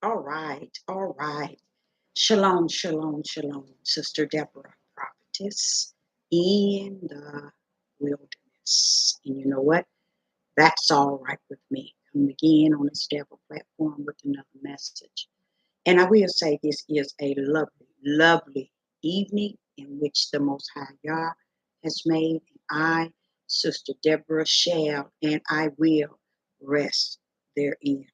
All right. All right. Shalom, shalom, shalom, Sister Deborah, prophetess in the wilderness. And you know what? That's all right with me. Come again on this Deborah platform with another message. And I will say this is a lovely, lovely evening in which the Most High Yah has made. And I, Sister Deborah, shall and I will rest therein.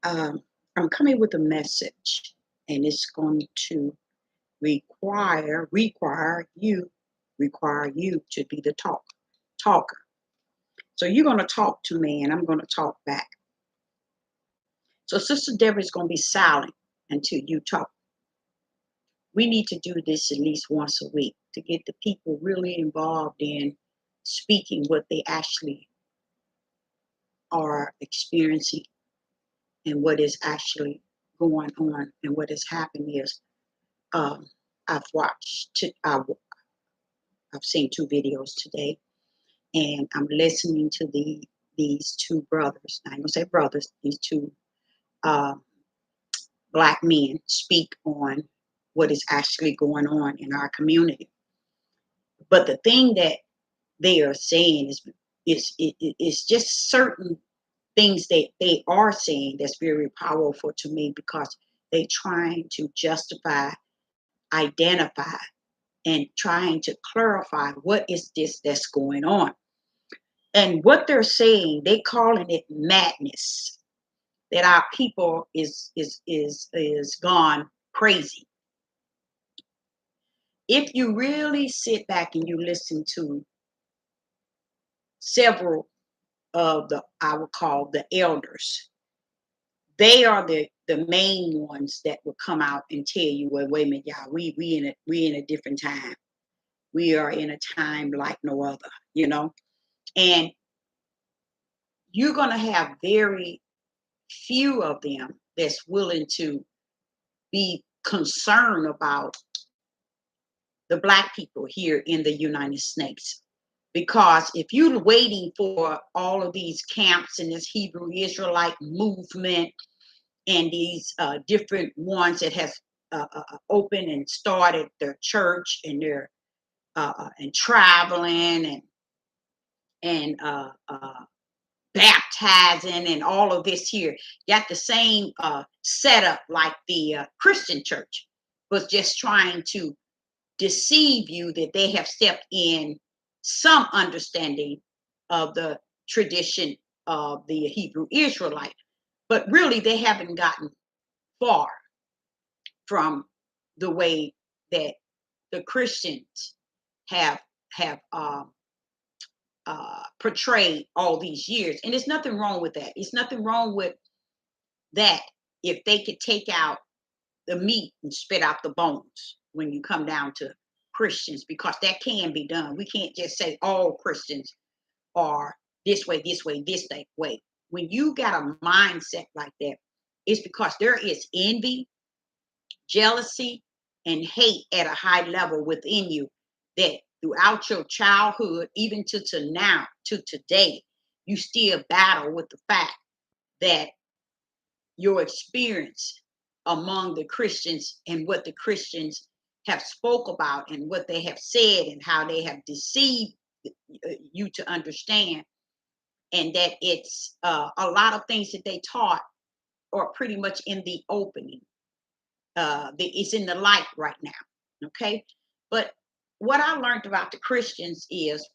um, I'm coming with a message, and it's going to require you to be the talker. So you're going to talk to me, and I'm going to talk back. So Sister Deborah is going to be silent until you talk. We need to do this at least once a week to get the people really involved in speaking what they actually are experiencing and what is actually going on. And what has happened is um, I've watched, I've seen two videos today, and I'm listening to these two brothers. I ain't gonna say brothers. These two uh, black men speak on what is actually going on in our community. But the thing that they are saying is just certain things that they are saying that's very powerful to me because they're trying to justify, identify, and trying to clarify what is this that's going on. And what they're saying, they calling it madness, that our people is gone crazy. If you really sit back and you listen to several of the, I would call the elders, they are the main ones that will come out and tell you, well, wait a minute, y'all, we in a different time. We are in a time like no other, you know. And you're gonna have very few of them that's willing to be concerned about the black people here in the United States. Because if you're waiting for all of these camps and this Hebrew Israelite movement and these different ones that has opened and started their church and their and traveling and baptizing and all of this here, got the same setup like the Christian church, was just trying to deceive you that they have stepped in some understanding of the tradition of the Hebrew Israelite, but really they haven't gotten far from the way that the Christians have have portrayed all these years. And there's nothing wrong with that. It's nothing wrong with that if they could take out the meat and spit out the bones when you come down to Christians, because that can be done. We can't just say all Christians are this way, this way. When you got a mindset like that, it's because there is envy, jealousy, and hate at a high level within you that throughout your childhood, even to now, to today, you still battle with the fact that your experience among the Christians and what the Christians have spoke about and what they have said and how they have deceived you to understand, and that it's a lot of things that they taught are pretty much in the opening. It's in the light right now. Okay. But what I learned about the Christians is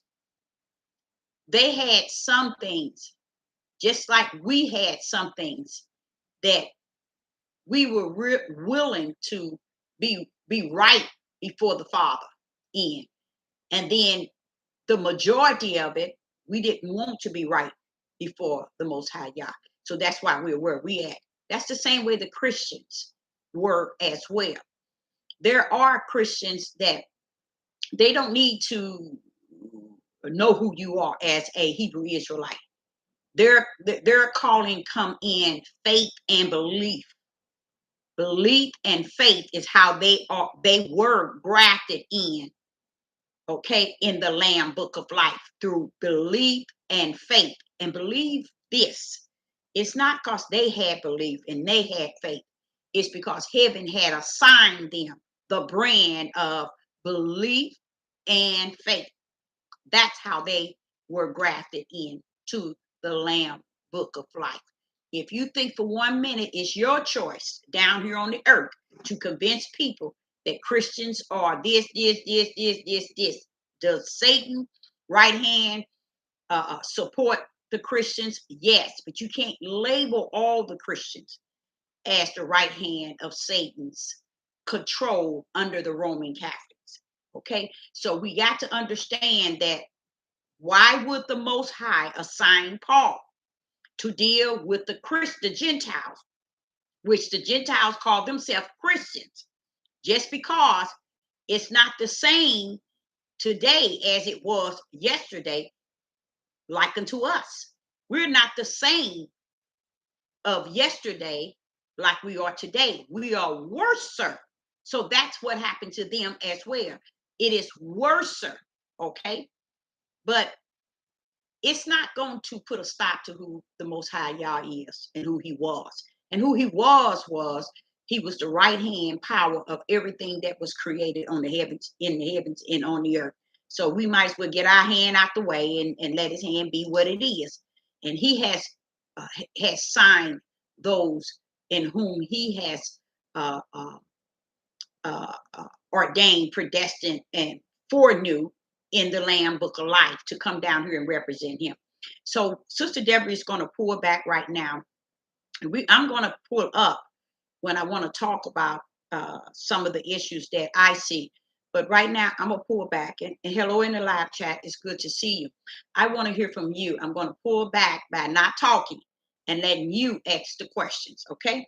they had some things, just like we had some things that we were willing to be right before the Father in. And then the majority of it, we didn't want to be right before the Most High Yah. So that's why we're where we at. That's the same way the Christians were as well. There are Christians that they don't need to know who you are as a Hebrew Israelite. Their calling come in faith and belief. Belief and faith is how they were grafted in, okay, in the Lamb Book of Life through belief and faith. And believe this, It's not because they had belief and they had faith. It's because heaven had assigned them the brand of belief and faith. That's how they were grafted into the Lamb Book of Life. If you think for 1 minute it's your choice down here on the earth to convince people that Christians are this, does Satan right hand support the Christians? Yes, but you can't label all the Christians as the right hand of Satan's control under the Roman Catholics. Okay, so we got to understand that. Why would the Most High assign Paul to deal with the Gentiles, which the Gentiles call themselves Christians? Just because it's not the same today as it was yesterday, like unto us. We're not the same of yesterday like we are today. We are worser. So that's what happened to them as well. It is worser, okay? But it's not going to put a stop to who the Most High Yah is and who he was. And who he was he was the right hand power of everything that was created on the heavens, in the heavens, and on the earth. So we might as well get our hand out the way and let his hand be what it is. And he has signed those in whom he has uh, uh, ordained, predestined, and foreknew in the Lamb Book of Life to come down here and represent him. So Sister Deborah is going to pull back right now. I'm going to pull up when I want to talk about some of the issues that I see. But right now, I'm going to pull back. And hello in the live chat. It's good to see you. I want to hear from you. I'm going to pull back by not talking and letting you ask the questions. Okay?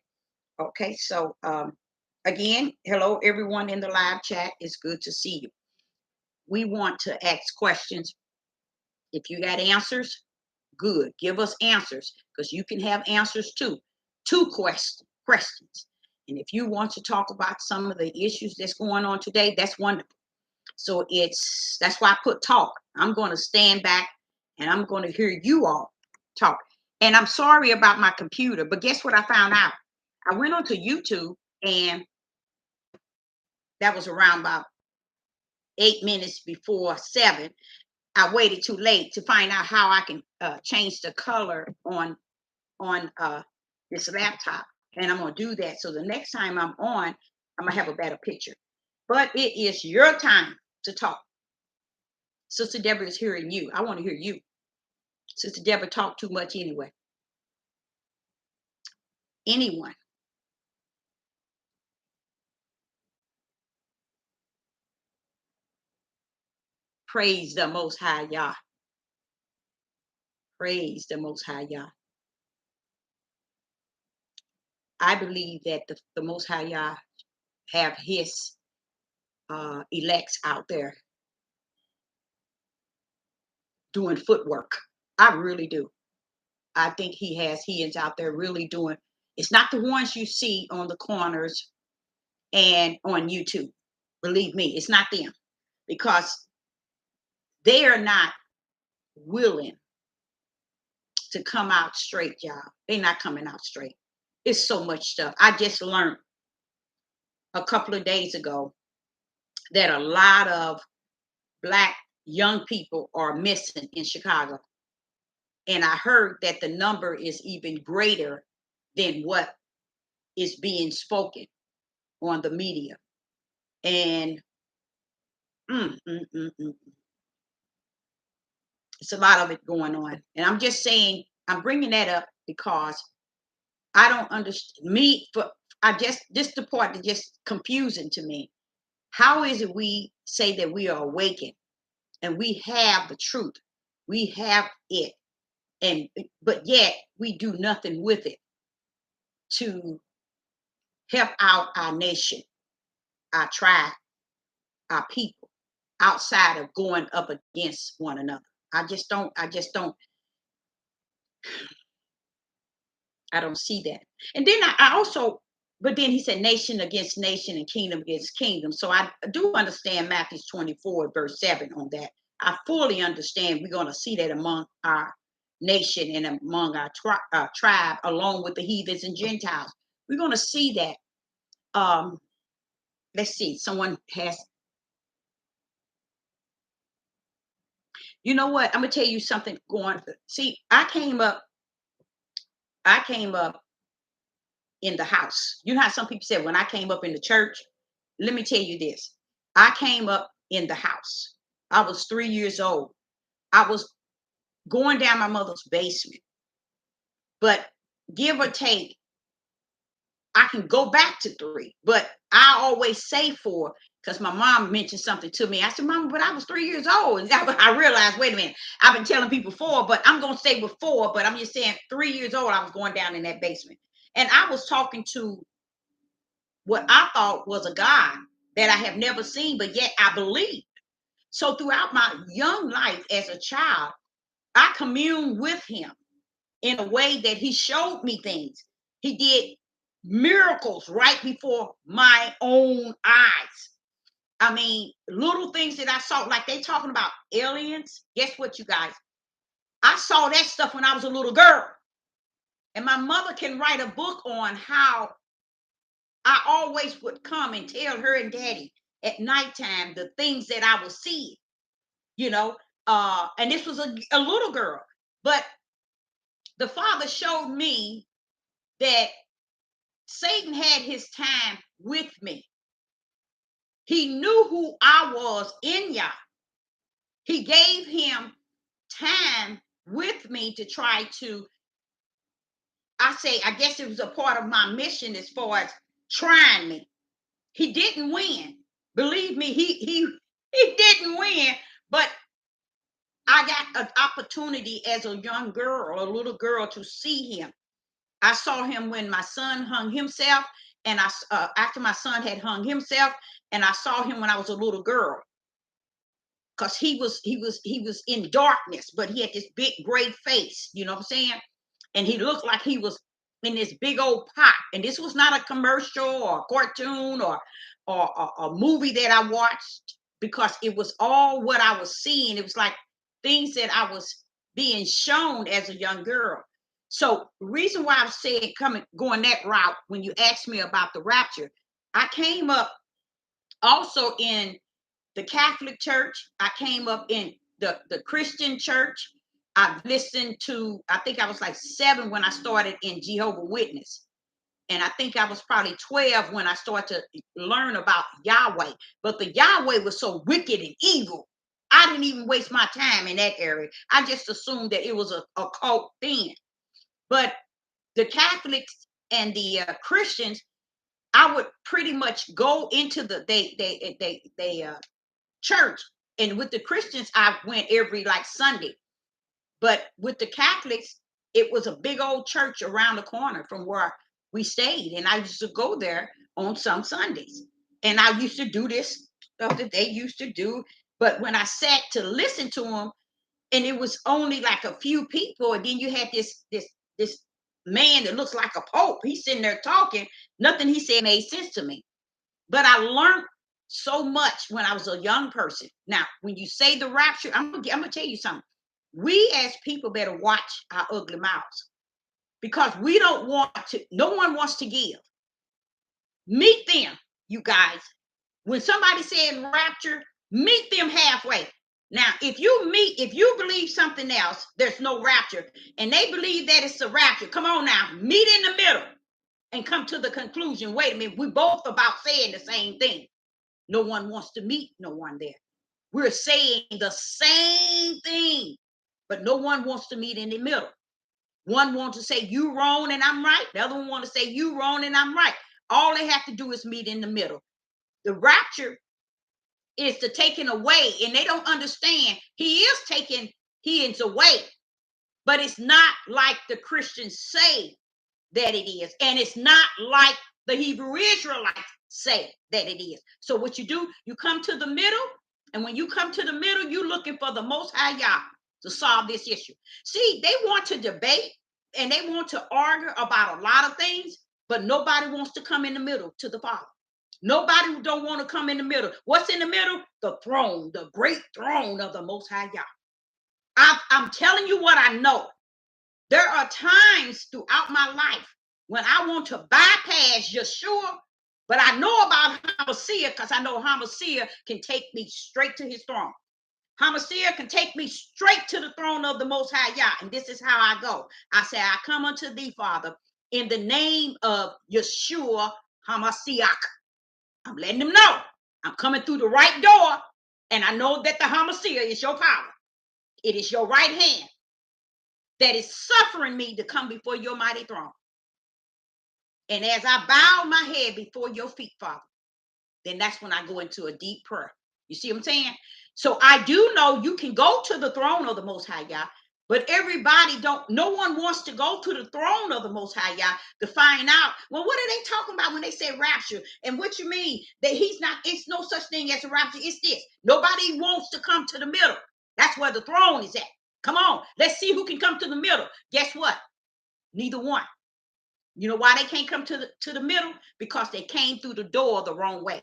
Okay. So, again, hello, everyone in the live chat. It's good to see you. We want to ask questions. If you got answers, good. Give us answers, because you can have answers too. Two questions. And if you want to talk about some of the issues that's going on today, that's wonderful. So that's why I put talk. I'm going to stand back and I'm going to hear you all talk. And I'm sorry about my computer, but guess what I found out? I went onto YouTube, and that was around about 8 minutes before 7. I waited too late to find out how I can change the color on this laptop, and I'm gonna do that. So the next time I'm on, I'm gonna have a better picture. But it is your time to talk. Sister Deborah is hearing you. I want to hear you. Sister Deborah talked too much anyway. Anyone? Praise the Most High Yah. Praise the Most High Yah. I believe that the Most High Yah have his elects out there doing footwork. I really do. I think he has hands out there really doing. It's not the ones you see on the corners and on YouTube. Believe me, it's not them, because they are not willing to come out straight, y'all. They're not coming out straight. It's so much stuff. I just learned a couple of days ago that a lot of Black young people are missing in Chicago. And I heard that the number is even greater than what is being spoken on the media. And it's a lot of it going on. And I'm just saying, I'm bringing that up because I don't understand this the part that's just confusing to me. How is it we say that we are awakened and we have the truth, we have it, but yet we do nothing with it to help out our nation, our tribe, our people, outside of going up against one another? I don't see that. And then I also, but then he said nation against nation and kingdom against kingdom. So I do understand Matthew 24, verse 7 on that. I fully understand we're going to see that among our nation and among our tribe, along with the heathens and Gentiles. We're going to see that. Let's see. Someone has. You know what? I'm gonna tell you something. Going. See, I came up. I came up in the house. You know how some people say when I came up in the church. Let me tell you this. I came up in the house. I was 3 years old. I was going down my mother's basement. But give or take, I can go back to 3, but I always say 4 because my mom mentioned something to me. I said, Mama, but I was 3 years old. And I realized, wait a minute, I've been telling people 4, but I'm going to stay with 4. But I'm just saying 3 years old, I was going down in that basement. And I was talking to what I thought was a God that I have never seen, but yet I believed. So throughout my young life as a child, I communed with him in a way that he showed me things. He did miracles right before my own eyes. I mean, little things that I saw, like they talking about aliens. Guess what, you guys? I saw that stuff when I was a little girl. And my mother can write a book on how I always would come and tell her and daddy at nighttime the things that I was seeing, you know. And this was a little girl. But the Father showed me that Satan had his time with me. He knew who I was in Yah. He gave him time with me to try to, I guess it was a part of my mission as far as trying me. He didn't win. Believe me, he didn't win, but I got an opportunity as a young girl, a little girl, to see him. I saw him when my son hung himself, and after my son had hung himself, and I saw him when I was a little girl, because he was in darkness, but he had this big gray face. You know what I'm saying? And he looked like he was in this big old pot. And this was not a commercial or a cartoon or a movie that I watched, because it was all what I was seeing. It was like things that I was being shown as a young girl. So reason why I've said going that route, when you asked me about the rapture, I came up also in the Catholic Church. I came up in the Christian church. I listened to, I think I was like 7 when I started in Jehovah's Witness. And I think I was probably 12 when I started to learn about Yahweh. But the Yahweh was so wicked and evil. I didn't even waste my time in that area. I just assumed that it was a cult thing. But the Catholics and the Christians, I would pretty much go into the church. And with the Christians, I went every like Sunday. But with the Catholics, it was a big old church around the corner from where we stayed. And I used to go there on some Sundays. And I used to do this stuff that they used to do. But when I sat to listen to them, and it was only like a few people, and then you had this man that looks like a pope. He's sitting there talking. Nothing he said made sense to me. But I learned so much when I was a young person. Now, when you say the rapture, I'm gonna tell you something. We as people better watch our ugly mouths, because we don't want to. No one wants to give. Meet them, you guys. When somebody said rapture, meet them halfway. Now, if you believe something else, there's no rapture, and they believe that it's a rapture. Come on now, meet in the middle and come to the conclusion. Wait a minute, we both about saying the same thing. No one wants to meet no one there. We're saying the same thing, but no one wants to meet in the middle. One wants to say you wrong and I'm right. The other one wants to say you wrong and I'm right. All they have to do is meet in the middle. The rapture is the taking away, and they don't understand. He is taking heathens away, but it's not like the Christians say that it is, and it's not like the Hebrew Israelites say that it is. So what you do, you come to the middle, and when you come to the middle, you're looking for the Most High Yah to solve this issue. See, they want to debate and they want to argue about a lot of things, but nobody wants to come in the middle to the Father. Nobody don't want to come in the middle. What's in the middle? The throne, the great throne of the Most High Yah. I'm telling you what I know. There are times throughout my life when I want to bypass Yeshua, but I know about Hamashiach because I know Hamashiach can take me straight to his throne. Hamashiach can take me straight to the throne of the Most High Yah. And this is how I go. I say, I come unto thee, Father, in the name of Yeshua Hamashiach. I'm letting them know I'm coming through the right door, and I know that the Hamashiach is your power. It is your right hand that is suffering me to come before your mighty throne. And as I bow my head before your feet, Father, then that's when I go into a deep prayer. You see what I'm saying? So I do know you can go to the throne of the Most High Yah, but everybody no one wants to go to the throne of the Most High Yah to find out, well, what are they talking about when they say rapture? And what you mean that it's no such thing as a rapture. It's this. Nobody wants to come to the middle. That's where the throne is at. Come on, let's see who can come to the middle. Guess what? Neither one. You know why they can't come to the middle? Because they came through the door the wrong way.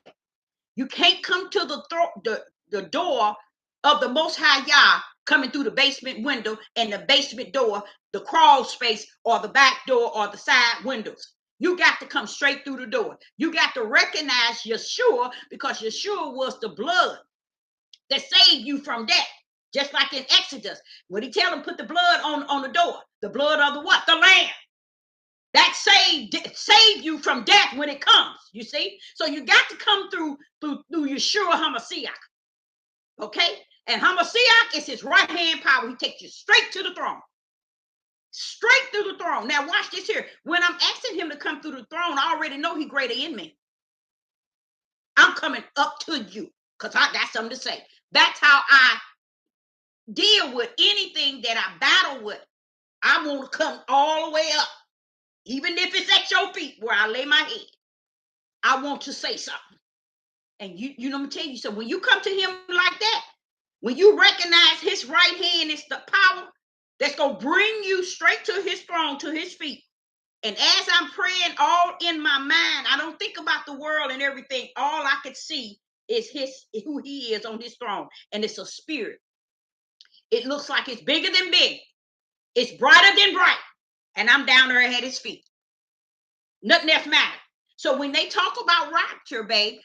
You can't come to the door of the Most High Yah coming through the basement window and the basement door, the crawl space, or the back door, or the side windows. You got to come straight through the door. You got to recognize Yeshua, because Yeshua was the blood that saved you from death. Just like in Exodus, when he tell them put the blood on the door, the blood of the what? The Lamb. That saved you from death when it comes, you see? So you got to come through Yeshua Hamashiach, okay? And Hamashiach is his right-hand power. He takes you straight to the throne. Straight through the throne. Now watch this here. When I'm asking him to come through the throne, I already know he's greater in me. I'm coming up to you because I got something to say. That's how I deal with anything that I battle with. I want to come all the way up. Even if it's at your feet where I lay my head, I want to say something. And you know, I'm tell you, so when you come to him like that, when you recognize his right hand is the power that's going to bring you straight to his throne, to his feet. And as I'm praying all in my mind, I don't think about the world and everything. All I could see is who he is on his throne. And it's a spirit. It looks like it's bigger than big. It's brighter than bright. And I'm down there at his feet. Nothing else matters. So when they talk about rapture, babe,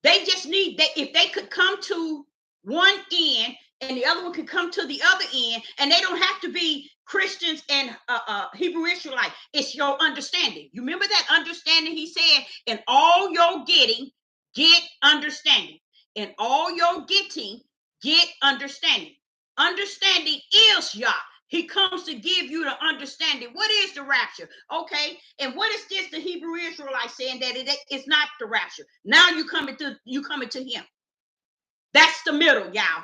they just need that. If they could come to one end and the other one could come to the other end, and they don't have to be Christians and Hebrew Israelite. It's your understanding. You remember that understanding? He said, in all your getting, get understanding. In all your getting, get understanding. Understanding is Yah. He comes to give you the understanding. What is the rapture? Okay. And what is this the Hebrew Israelite saying that it's not the rapture? Now you coming to him. That's the middle, y'all.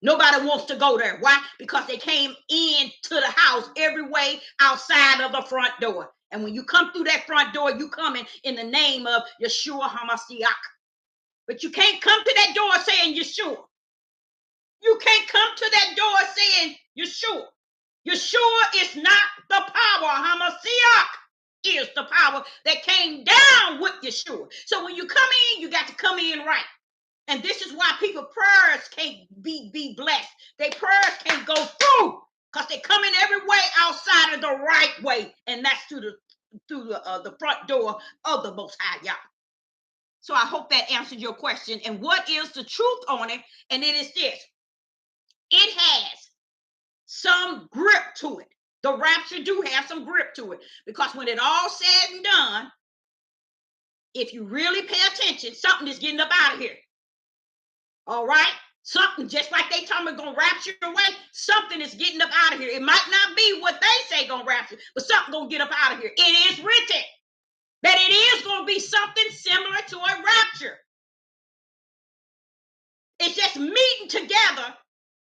Nobody wants to go there. Why? Because they came into the house every way outside of the front door. And when you come through that front door, you coming in the name of Yeshua Hamashiach. But you can't come to that door saying Yeshua. You can't come to that door saying Yeshua. Yeshua is not the power. Hamashiach is the power that came down with Yeshua. So when you come in, you got to come in right. And this is why people's prayers can't be blessed. Their prayers can't go through because they come in every way outside of the right way. And that's through the front door of the Most High Yah. So I hope that answered your question. And what is the truth on it? And it is this. It has some grip to it. The rapture do have some grip to it, because when it all said and done, if you really pay attention, something is getting up out of here. All right? Something, just like they talking about gonna rapture away, something is getting up out of here. It might not be what they say gonna rapture, but something gonna get up out of here. It is written that it is gonna be something similar to a rapture. It's just meeting together.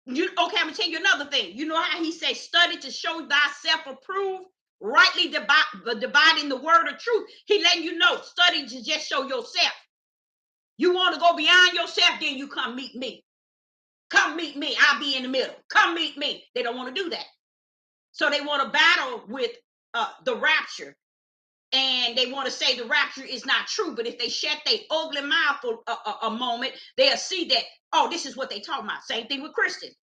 Okay, I'm gonna tell you another thing. You know how he says, study to show thyself approved, rightly dividing the word of truth. He letting you know, study to just show yourself. You want to go beyond yourself, then you come meet me. Come meet me. I'll be in the middle. Come meet me. They don't want to do that. So they want to battle with the rapture. And they want to say the rapture is not true. But if they shut their ugly mouth for a moment, they'll see that, oh, this is what they talking about. Same thing with Christians.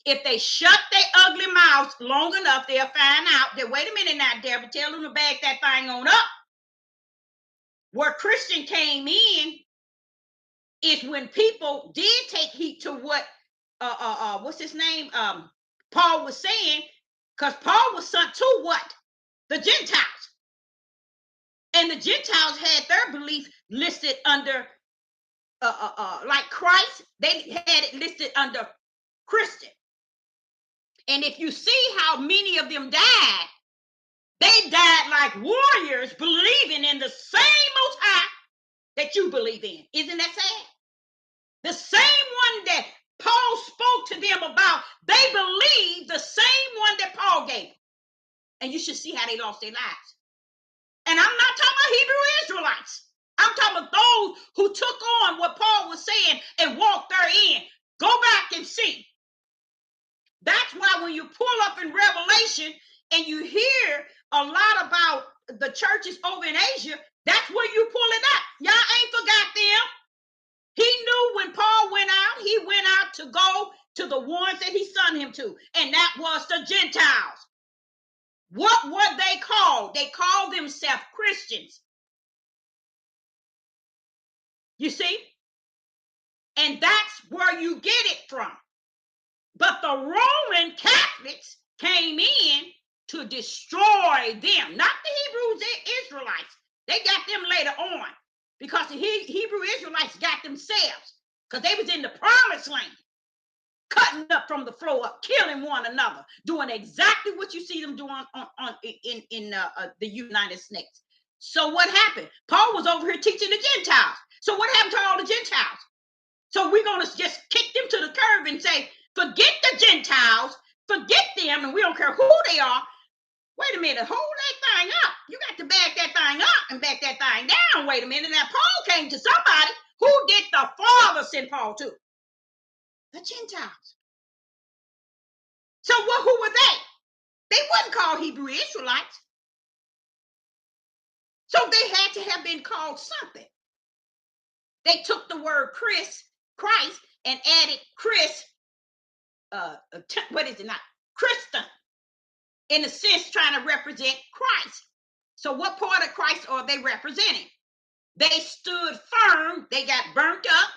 If they shut their ugly mouths long enough, they'll find out that, wait a minute now, Deborah, tell them to bag that thing on up. Where Christian came in is when people did take heed to what what's his name? Paul was saying, because Paul was sent to what? The Gentiles. And the Gentiles had their belief listed under like Christ, they had it listed under Christian. And if you see how many of them died, they died like warriors, believing in the same Most High that you believe in. Isn't that sad? The same one that Paul spoke to them about, they believed the same one that Paul gave. And you should see how they lost their lives. And I'm not talking about Hebrew Israelites. I'm talking about those who took on what Paul was saying and walked therein. Go back and see. That's why when you pull up in Revelation and you hear a lot about the churches over in Asia, that's where you pull it up. Y'all ain't forgot them. He knew when Paul went out, he went out to go to the ones that he sent him to, and that was the Gentiles. What were they called? They called themselves Christians. You see? And that's where you get it from. But the Roman Catholics came in to destroy them, not the Hebrews, Israelites. They got them later on because the Hebrew Israelites got themselves because they was in the promised land, cutting up from the floor up, killing one another, doing exactly what you see them doing in the United States. So what happened? Paul was over here teaching the Gentiles. So what happened to all the Gentiles? So we're going to just kick them to the curb and say, forget the Gentiles, forget them, and we don't care who they are. Wait a minute, hold that thing up. You got to back that thing up and back that thing down. Wait a minute. Now, Paul came to somebody. Who did the Father send Paul to? The Gentiles. So who were they? They wasn't called Hebrew Israelites. So they had to have been called something. They took the word Christ, and added Chris, what is it now? Christian, in a sense, trying to represent Christ. So what part of Christ are they representing? They stood firm. They got burnt up.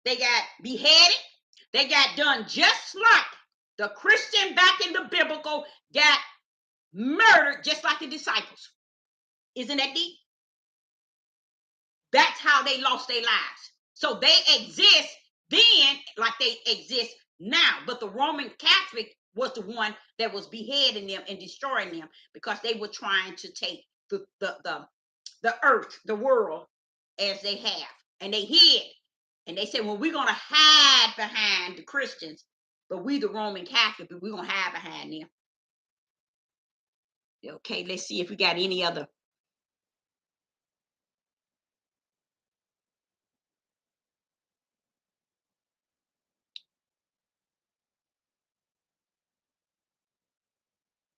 They got beheaded. They got done just like the Christian back in the biblical got murdered, just like the disciples. Isn't that deep? That's how they lost their lives. So they exist then like they exist now. But the Roman Catholic was the one that was beheading them and destroying them because they were trying to take the earth, the world, as they have. And they hid. And they said, well, we're going to hide behind the Christians, but we, the Roman Catholic, we're going to hide behind them. Okay, let's see if we got any other.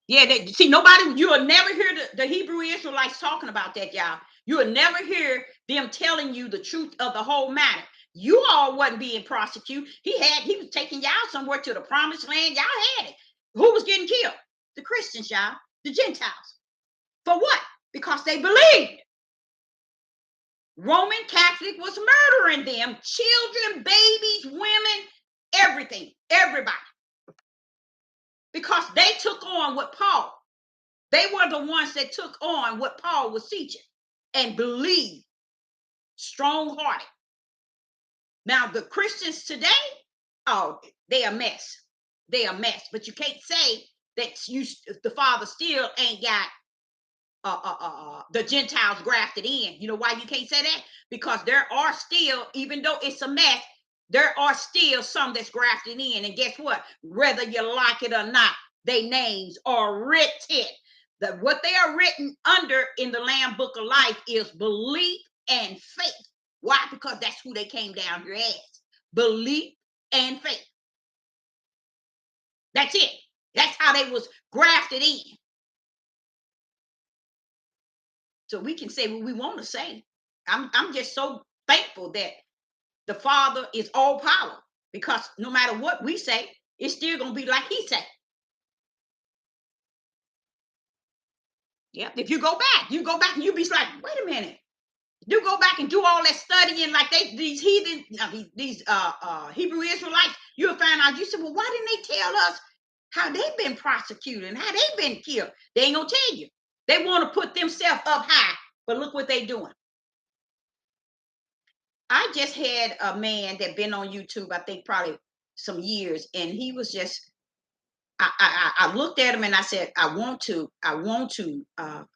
Yeah, see, nobody, you'll never hear the Hebrew Israelites talking about that, y'all. You'll never hear them telling you the truth of the whole matter. You all wasn't being prosecuted. He was taking y'all somewhere to the promised land. Y'all had it. Who was getting killed? The Christians, y'all, the Gentiles. For what? Because they believed. Roman Catholic was murdering them, children, babies, women, everything, everybody. Because they took on what Paul, they were the ones that took on what Paul was teaching and believed, strong-hearted. Now, the Christians today, oh, they a mess. They a mess. But you can't say that the Father still ain't got the Gentiles grafted in. You know why you can't say that? Because there are still, even though it's a mess, there are still some that's grafted in. And guess what? Whether you like it or not, their names are written. What they are written under in the Lamb Book of Life is belief and faith. Why? Because that's who they came down here as. Belief and faith. That's it. That's how they was grafted in. So we can say what we want to say. I'm just so thankful that the Father is all power, because no matter what we say, it's still gonna be like he said. Yeah. If you go back and you be like, wait a minute. You go back and do all that studying like these heathen, these Hebrew Israelites, you'll find out. You said, well, why didn't they tell us how they've been prosecuted and how they've been killed? They ain't gonna tell you. They want to put themselves up high, but look what they doing. I just had a man that been on YouTube, I think probably some years, and he was just. I looked at him and I said, I want to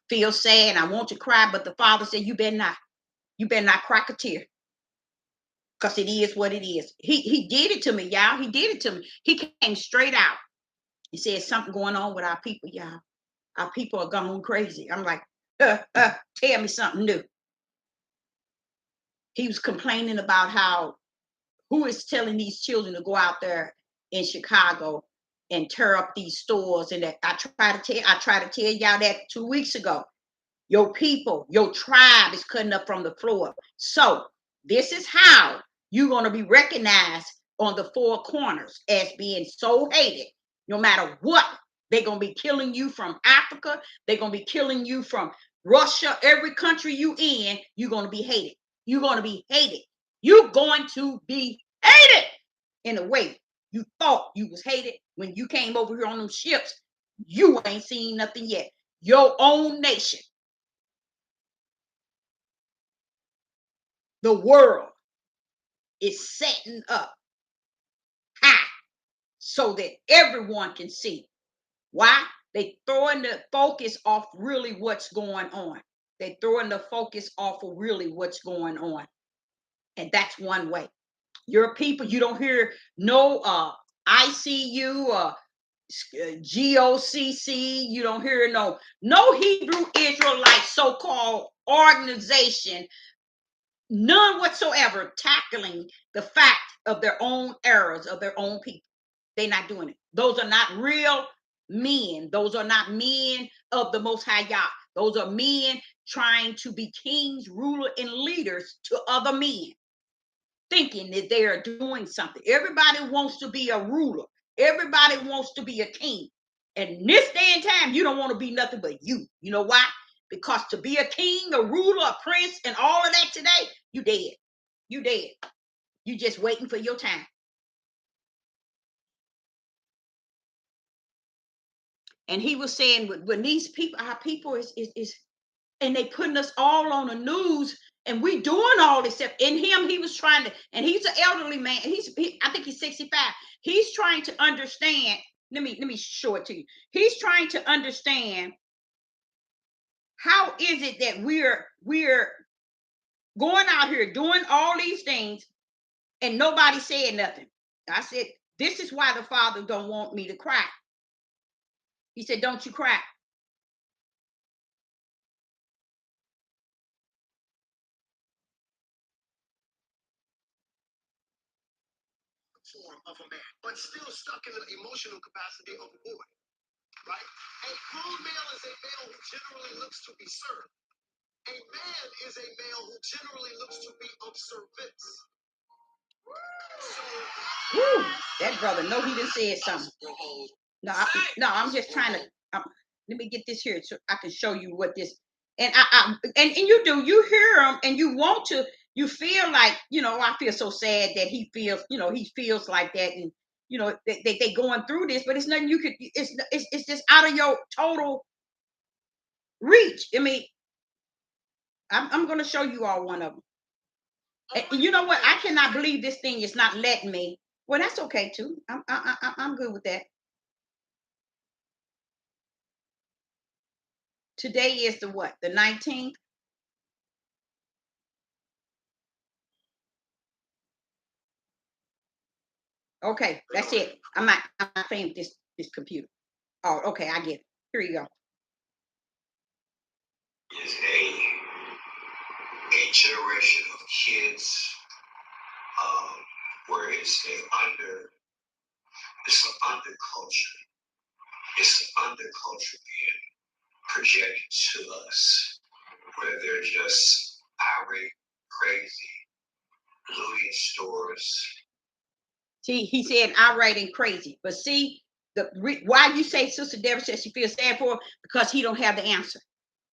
feel sad, I want to cry, but the Father said, you better not cry a tear. Because it is what it is. He did it to me, y'all. He did it to me. He came straight out. He said something going on with our people, y'all. Our people are going crazy. I'm like, tell me something new. He was complaining about who is telling these children to go out there in Chicago and tear up these stores. And that I tried to tell y'all that 2 weeks ago. Your people, your tribe is cutting up from the floor. So this is how you're going to be recognized on the four corners as being so hated. No matter what, they're going to be killing you from Africa. They're going to be killing you from Russia. Every country you in, you're going to be hated. You're going to be hated. You're going to be hated in a way you thought you was hated when you came over here on them ships. You ain't seen nothing yet. Your own nation. The world is setting up high so that everyone can see. Why? They throwing the focus off really what's going on. They throwing the focus off of really what's going on. And that's one way. Your people, you don't hear no ICU or GOCC. You don't hear no Hebrew Israelite so-called organization, none whatsoever, tackling the fact of their own errors of their own people. They're not doing it. Those are not real men. Those are not men of the Most High Yah. Those are men trying to be kings, rulers, and leaders to other men, thinking that they are doing something. Everybody wants to be a ruler. Everybody wants to be a king. And in this day and time, you don't want to be nothing but you. You know why? Because to be a king, a ruler, a prince, and all of that today, you dead. You dead. You just waiting for your time. And he was saying, when these people, our people is and they putting us all on the news, and we doing all this stuff. In him, he was trying to, and he's an elderly man. I think he's 65. He's trying to understand. Let me show it to you. He's trying to understand how is it that we're going out here doing all these things and nobody said nothing. I said, this is why the Father don't want me to cry. He said, don't you cry. Form of a man, but still stuck in the emotional capacity of a boy, right? A grown male is a male who generally looks to be served. A man is a male who generally looks to be of service. So, that brother, no, he didn't say something. No, I'm just trying to. Let me get this here so I can show you what this. And and you hear him, and you want to. You feel like, I feel so sad that he feels, he feels like that, and they going through this, but it's nothing you could. It's just out of your total reach. I mean, I'm going to show you all one of them. And you know what? I cannot believe this thing is not letting me. Well, that's okay too. I'm good with that. Today is the what? The 19th. Okay, that's it. I'm not playing with this computer. Oh, okay, I get it. Here you go. Is a generation of kids where it's an underculture. It's an underculture being projected to us, where they're just irate, crazy, looting stores, See, he said irate and crazy. But see, why you say Sister Deborah says she feels sad for him? Because he don't have the answer.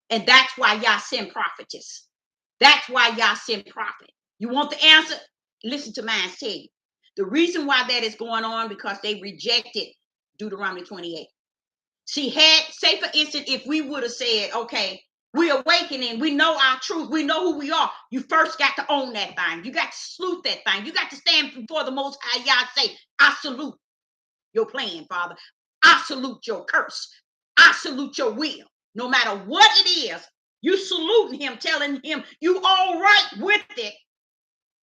And that's why y'all send prophetess. That's why y'all send prophet. You want the answer? Listen to mine tell you. The reason why that is going on because they rejected Deuteronomy 28. See, say for instance, if we would have said, okay, we're awakening, we know our truth, we know who we are. You first got to own that thing. You got to salute that thing. You got to stand before the Most High. Y'all say, I salute your plan, Father. I salute your curse. I salute your will. No matter what it is, you saluting him, telling him you all right with it,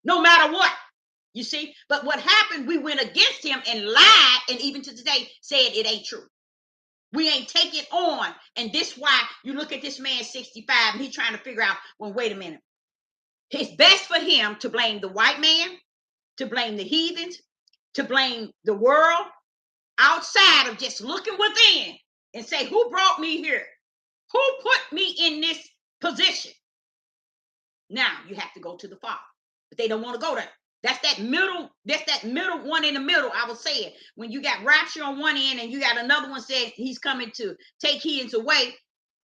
no matter what. You see? But what happened, we went against him and lied, and even to today said it ain't true. We ain't taking on. And this why you look at this man 65 and he's trying to figure out, well, wait a minute. It's best for him to blame the white man, to blame the heathens, to blame the world, outside of just looking within and say, who brought me here? Who put me in this position? Now you have to go to the Father. But they don't want to go there. That's that middle one in the middle. I was saying, when you got rapture on one end and you got another one saying he's coming to take heathens away,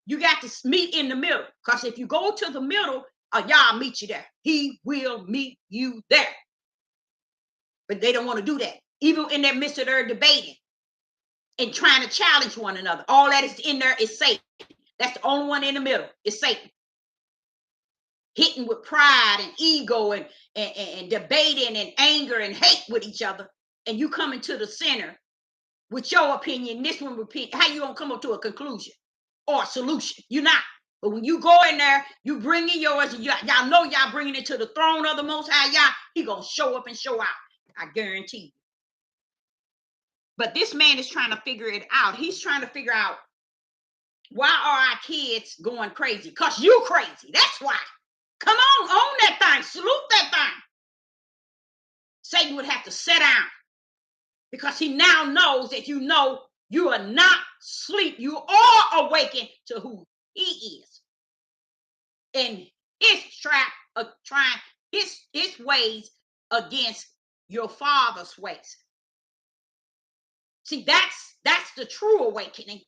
you got to meet in the middle. Because if you go to the middle, Yah meet you there. He will meet you there. But they don't want to do that. Even in their midst of their debating and trying to challenge one another. All that is in there is Satan. That's the only one in the middle is Satan. Hitting with pride and ego and debating and anger and hate with each other. And you come into the center with your opinion. This one repeat. How you gonna come up to a conclusion or a solution? You're not. But when you go in there, you bring in yours. And y'all know y'all bringing it to the throne of the Most High. Y'all, he gonna show up and show out. I guarantee you. But this man is trying to figure it out. He's trying to figure out, why are our kids going crazy? Because you crazy. That's why. Come on, own that thing. Salute that thing. Satan would have to sit down because he now knows that you are not asleep. You are awakened to who he is. And his trap of trying his ways against your father's ways. See, that's the true awakening.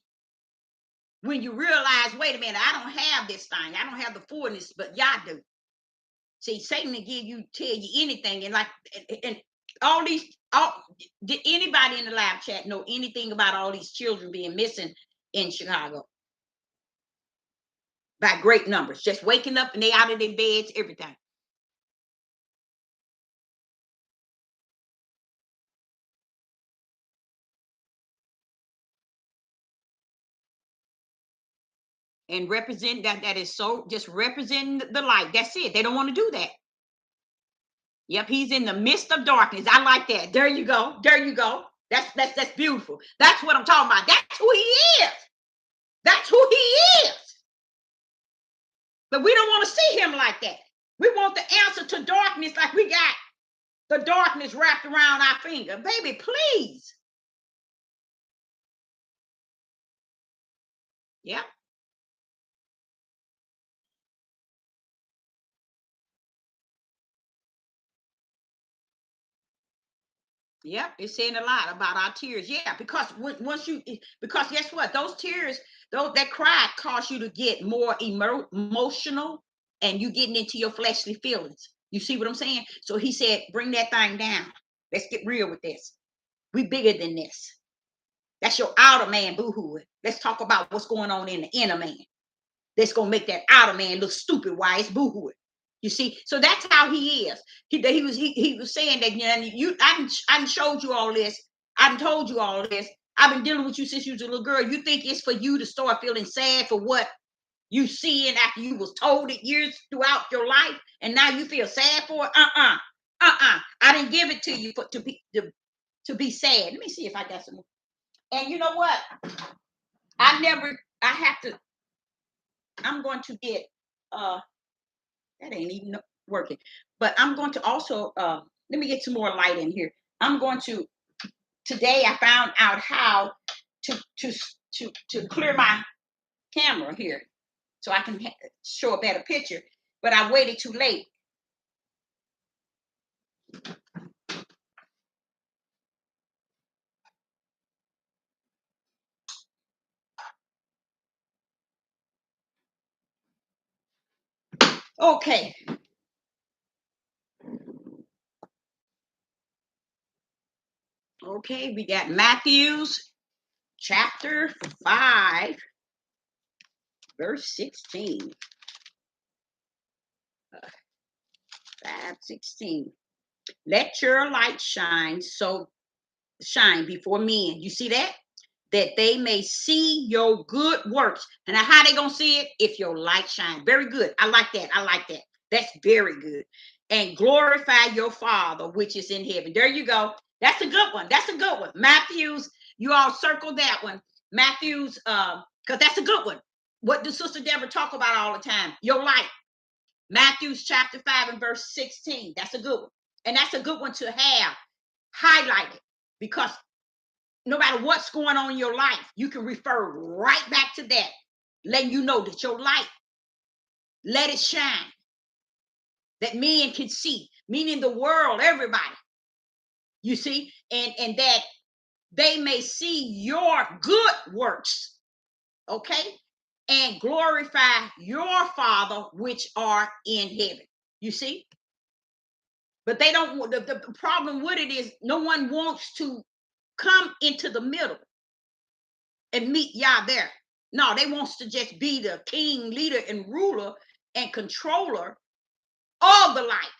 When you realize, wait a minute, I don't have this thing. I don't have the fullness, but y'all do. See, Satan will tell you anything. And did anybody in the live chat know anything about all these children being missing in Chicago? By great numbers, just waking up and they out of their beds, everything. And represent that is so just representing the light. That's it. They don't want to do that. Yep, he's in the midst of darkness. I like that. There you go. There you go. That's beautiful. That's what I'm talking about. That's who he is. That's who he is. But we don't want to see him like that. We want the answer to darkness like we got the darkness wrapped around our finger. Baby, please. Yep. Yep, it's saying a lot about our tears. Yeah, because because guess what? Those tears, that cry cause you to get more emotional, and you getting into your fleshly feelings. You see what I'm saying? So he said, bring that thing down. Let's get real with this. We bigger than this. That's your outer man boo-hoo. Let's talk about what's going on in the inner man. That's gonna make that outer man look stupid. Why it's boo-hoo. You see, so that's how he is. He was saying that, I showed you all this. I've told you all this. I've been dealing with you since you was a little girl. You think it's for you to start feeling sad for what you seeing after you was told it years throughout your life, and now you feel sad for it? I didn't give it to you to be sad. Let me see if I got some more. And you know what? I'm going to get that ain't even working. But I'm going to also let me get some more light in here. I'm going to today I found out how to clear my camera here so I can show a better picture. But I waited too late. Okay. Okay, we got Matthew's chapter 5, verse 16. 5:16. Let your light shine before men. You see that? That they may see your good works. And how they gonna see it? If your light shine. Very good. I like that. I like that. That's very good. And glorify your Father which is in heaven. There you go. That's a good one. That's a good one. Matthew's, you all circle that one. Matthew's, because that's a good one. What does Sister Deborah talk about all the time? Your light. Matthew's chapter 5 and verse 16. That's a good one. And that's a good one to have highlighted, because no matter what's going on in your life, you can refer right back to that, letting you know that your light, let it shine, that men can see, meaning the world, everybody, you see, and that they may see your good works, okay, and glorify your Father which are in heaven. You see? But they don't, the problem with it is no one wants to come into the middle and meet Yah there. No, they wants to just be the king, leader, and ruler and controller of the life.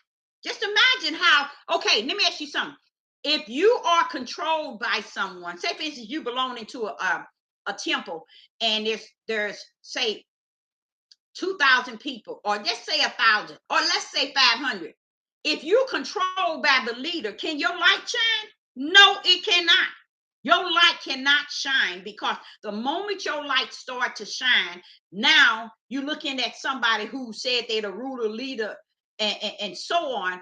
Just imagine how, okay, let me ask you something. If you are controlled by someone, say for instance, you belong into a temple, and there's say 2,000 people, or just say 1,000, or let's say 500. If you controlled by the leader, can your light shine? No, it cannot. Your light cannot shine, because the moment your light start to shine, now you're looking at somebody who said they're the ruler, leader, and so on.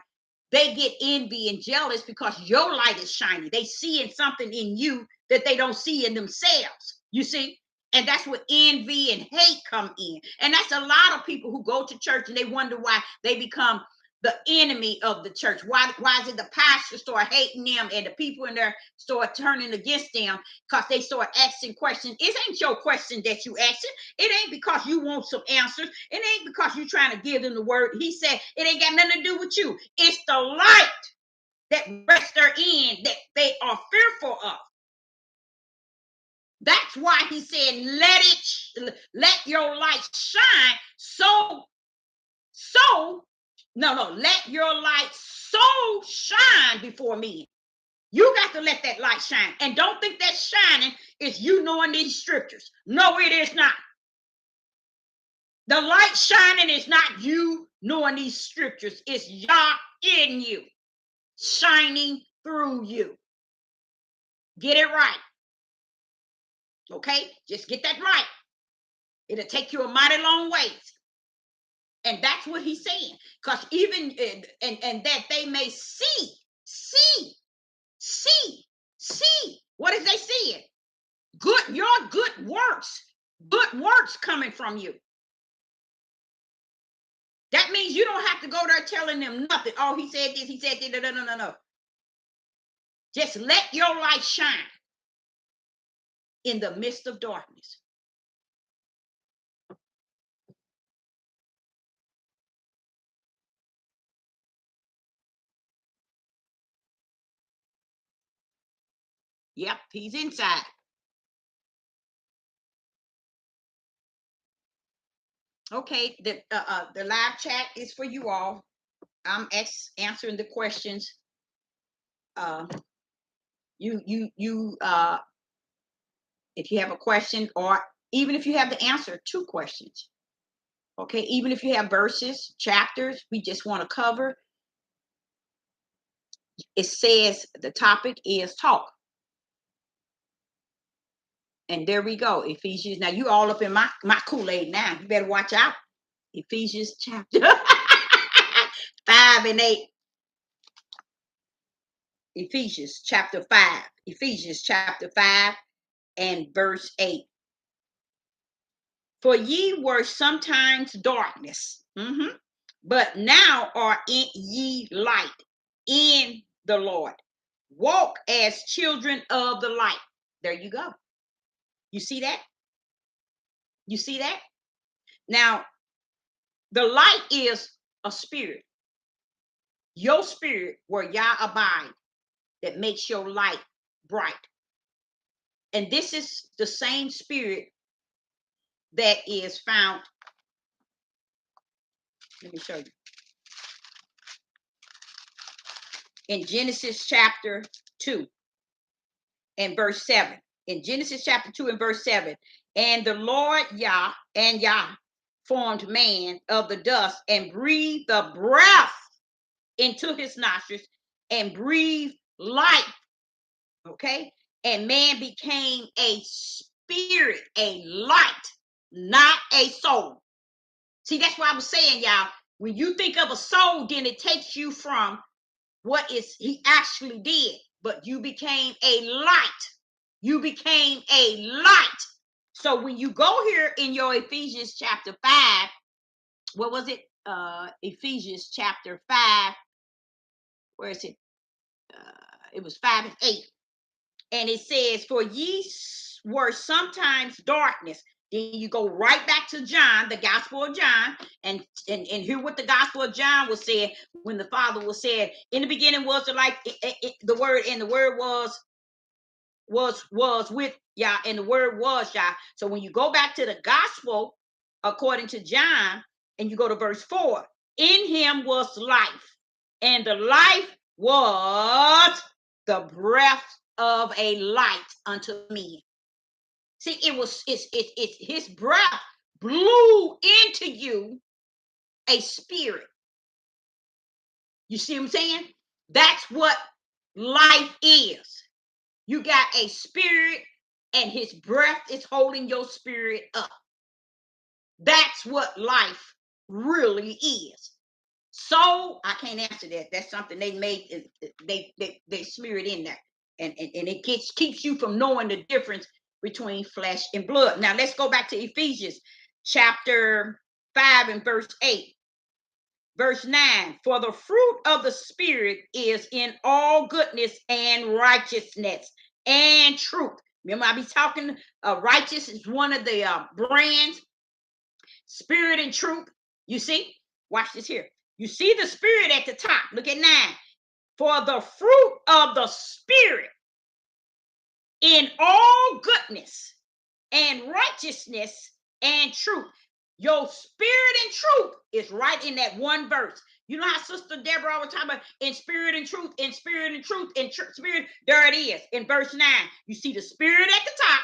They get envy and jealous because your light is shining. They seeing something in you that they don't see in themselves. You see? And that's where envy and hate come in. And that's a lot of people who go to church and they wonder why they become the enemy of the church. Why is it the pastor start hating them and the people in there start turning against them? Because they start asking questions. It ain't your question that you asking. It ain't because you want some answers. It ain't because you're trying to give them the word. He said it ain't got nothing to do with you. It's the light that rests therein that they are fearful of. That's why he said, let your light shine. Let your light so shine before me. You got to let that light shine. And don't think that shining is you knowing these scriptures. No, it is not. The light shining is not you knowing these scriptures. It's Yah in you, shining through you. Get it right. Okay? Just get that right. It'll take you a mighty long ways. And that's what he's saying. Because even, and that they may see. What is they seeing? Your good works coming from you. That means you don't have to go there telling them nothing. Oh, he said this, he said that. No. Just let your light shine in the midst of darkness. Yep, he's inside. Okay, the live chat is for you all. I'm answering the questions. You if you have a question, or even if you have the answer to questions, okay, even if you have verses, chapters, we just want to cover. It says the topic is talk. And there we go. Ephesians. Now you all up in my Kool-Aid now. You better watch out. Ephesians chapter 5 and 8. Ephesians chapter 5. Ephesians chapter 5 and verse 8. For ye were sometimes darkness, but now are ye light in the Lord. Walk as children of the light. There you go. You see that? You see that? Now, The light is a spirit. Your spirit where Yah abide that makes your light bright. And this is the same spirit that is found. Let me show you. In Genesis chapter 2 and verse 7. In Genesis chapter 2 and verse 7. And the Lord Yah formed man of the dust and breathed the breath into his nostrils and breathed life. Okay? And man became a spirit, a light, not a soul. See, that's what I was saying, y'all. When you think of a soul, then it takes you from what is he actually did. But you became a light. You became a light. So when you go here in your Ephesians chapter 5, what was it? Ephesians chapter 5. Where is it? It was 5 and 8. And it says, for ye were sometimes darkness. Then you go right back to John, the Gospel of John, and hear what the Gospel of John was said when the Father was said, in the beginning was the light, the Word, and the Word was with Yah, and the Word was Yah. So when you go back to the Gospel, according to John, and you go to verse 4, in him was life, and the life was the breath of a light unto me. See, it's his breath blew into you a spirit. You see what I'm saying? That's what life is. You got a spirit, and his breath is holding your spirit up. That's what life really is. So I can't answer that. That's something they made. They smear it in there, and it keeps you from knowing the difference between flesh and blood. Now let's go back to Ephesians chapter 5 and verse 8. Verse 9, for the fruit of the Spirit is in all goodness and righteousness and truth. Remember, I be talking, righteous is one of the brands, spirit and truth. You see? Watch this here. You see the spirit at the top. Look at 9. For the fruit of the Spirit in all goodness and righteousness and truth. Your spirit and truth is right in that one verse. You know how Sister Deborah always talking about in spirit and truth, in spirit and truth, in spirit. There it is in verse 9. You see the spirit at the top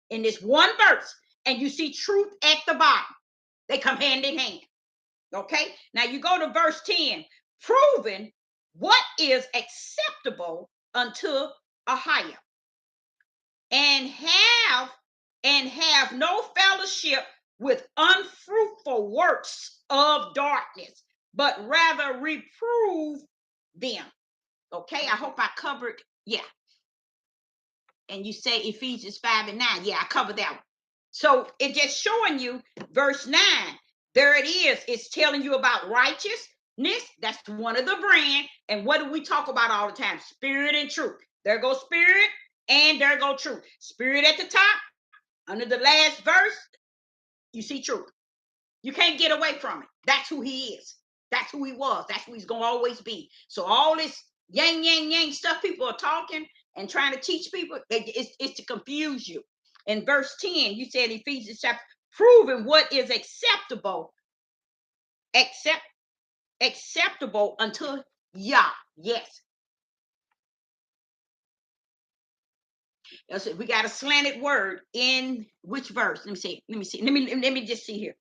in this one verse, and you see truth at the bottom. They come hand in hand. Okay, now you go to verse 10, proving what is acceptable unto a higher, and have no fellowship with unfruitful works of darkness, but rather reprove them. Okay, I hope I covered. Yeah. And you say Ephesians 5 and 9. Yeah, I covered that one. So it's just showing you verse 9. There it is. It's telling you about righteousness. That's one of the brand. And what do we talk about all the time? Spirit and truth. There goes spirit and there goes truth. Spirit at the top. Under the last verse, you see truth. You can't get away from it. That's who he is. That's who he was. That's who he's going to always be. So all this yang stuff people are talking and trying to teach people, it's to confuse you. In verse 10, you said Ephesians chapter, proving what is acceptable unto Yah. Yes. We got a slanted word in which verse? Let me see. Let me just see here.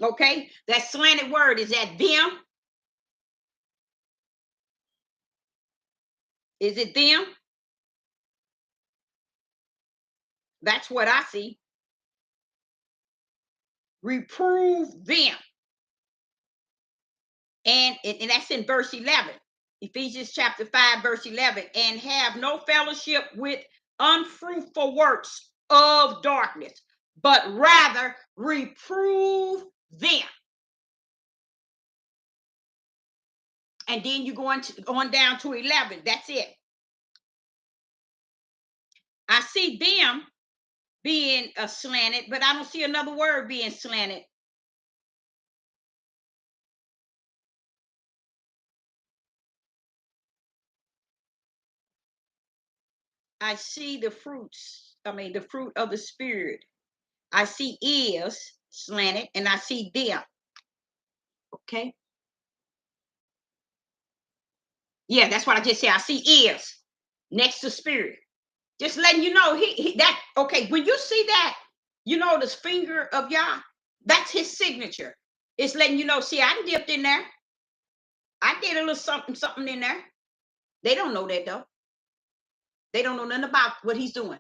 Okay, that slanted word is at them. Is it them? That's what I see. Reprove them. And that's in verse 11. Ephesians chapter 5, verse 11. And have no fellowship with unfruitful works of darkness, but rather reprove them. And then you go on down to 11. That's it. I see them being slanted, but I don't see another word being slanted. I see the fruits. I mean, the fruit of the spirit. I see is slanted, and I see them. Okay. Yeah, that's what I just said. I see is next to spirit. Just letting you know he that okay. When you see that, you know this finger of Yah, that's his signature. It's letting you know, see, I dipped in there. I did a little something, something in there. They don't know that though. They don't know nothing about what he's doing.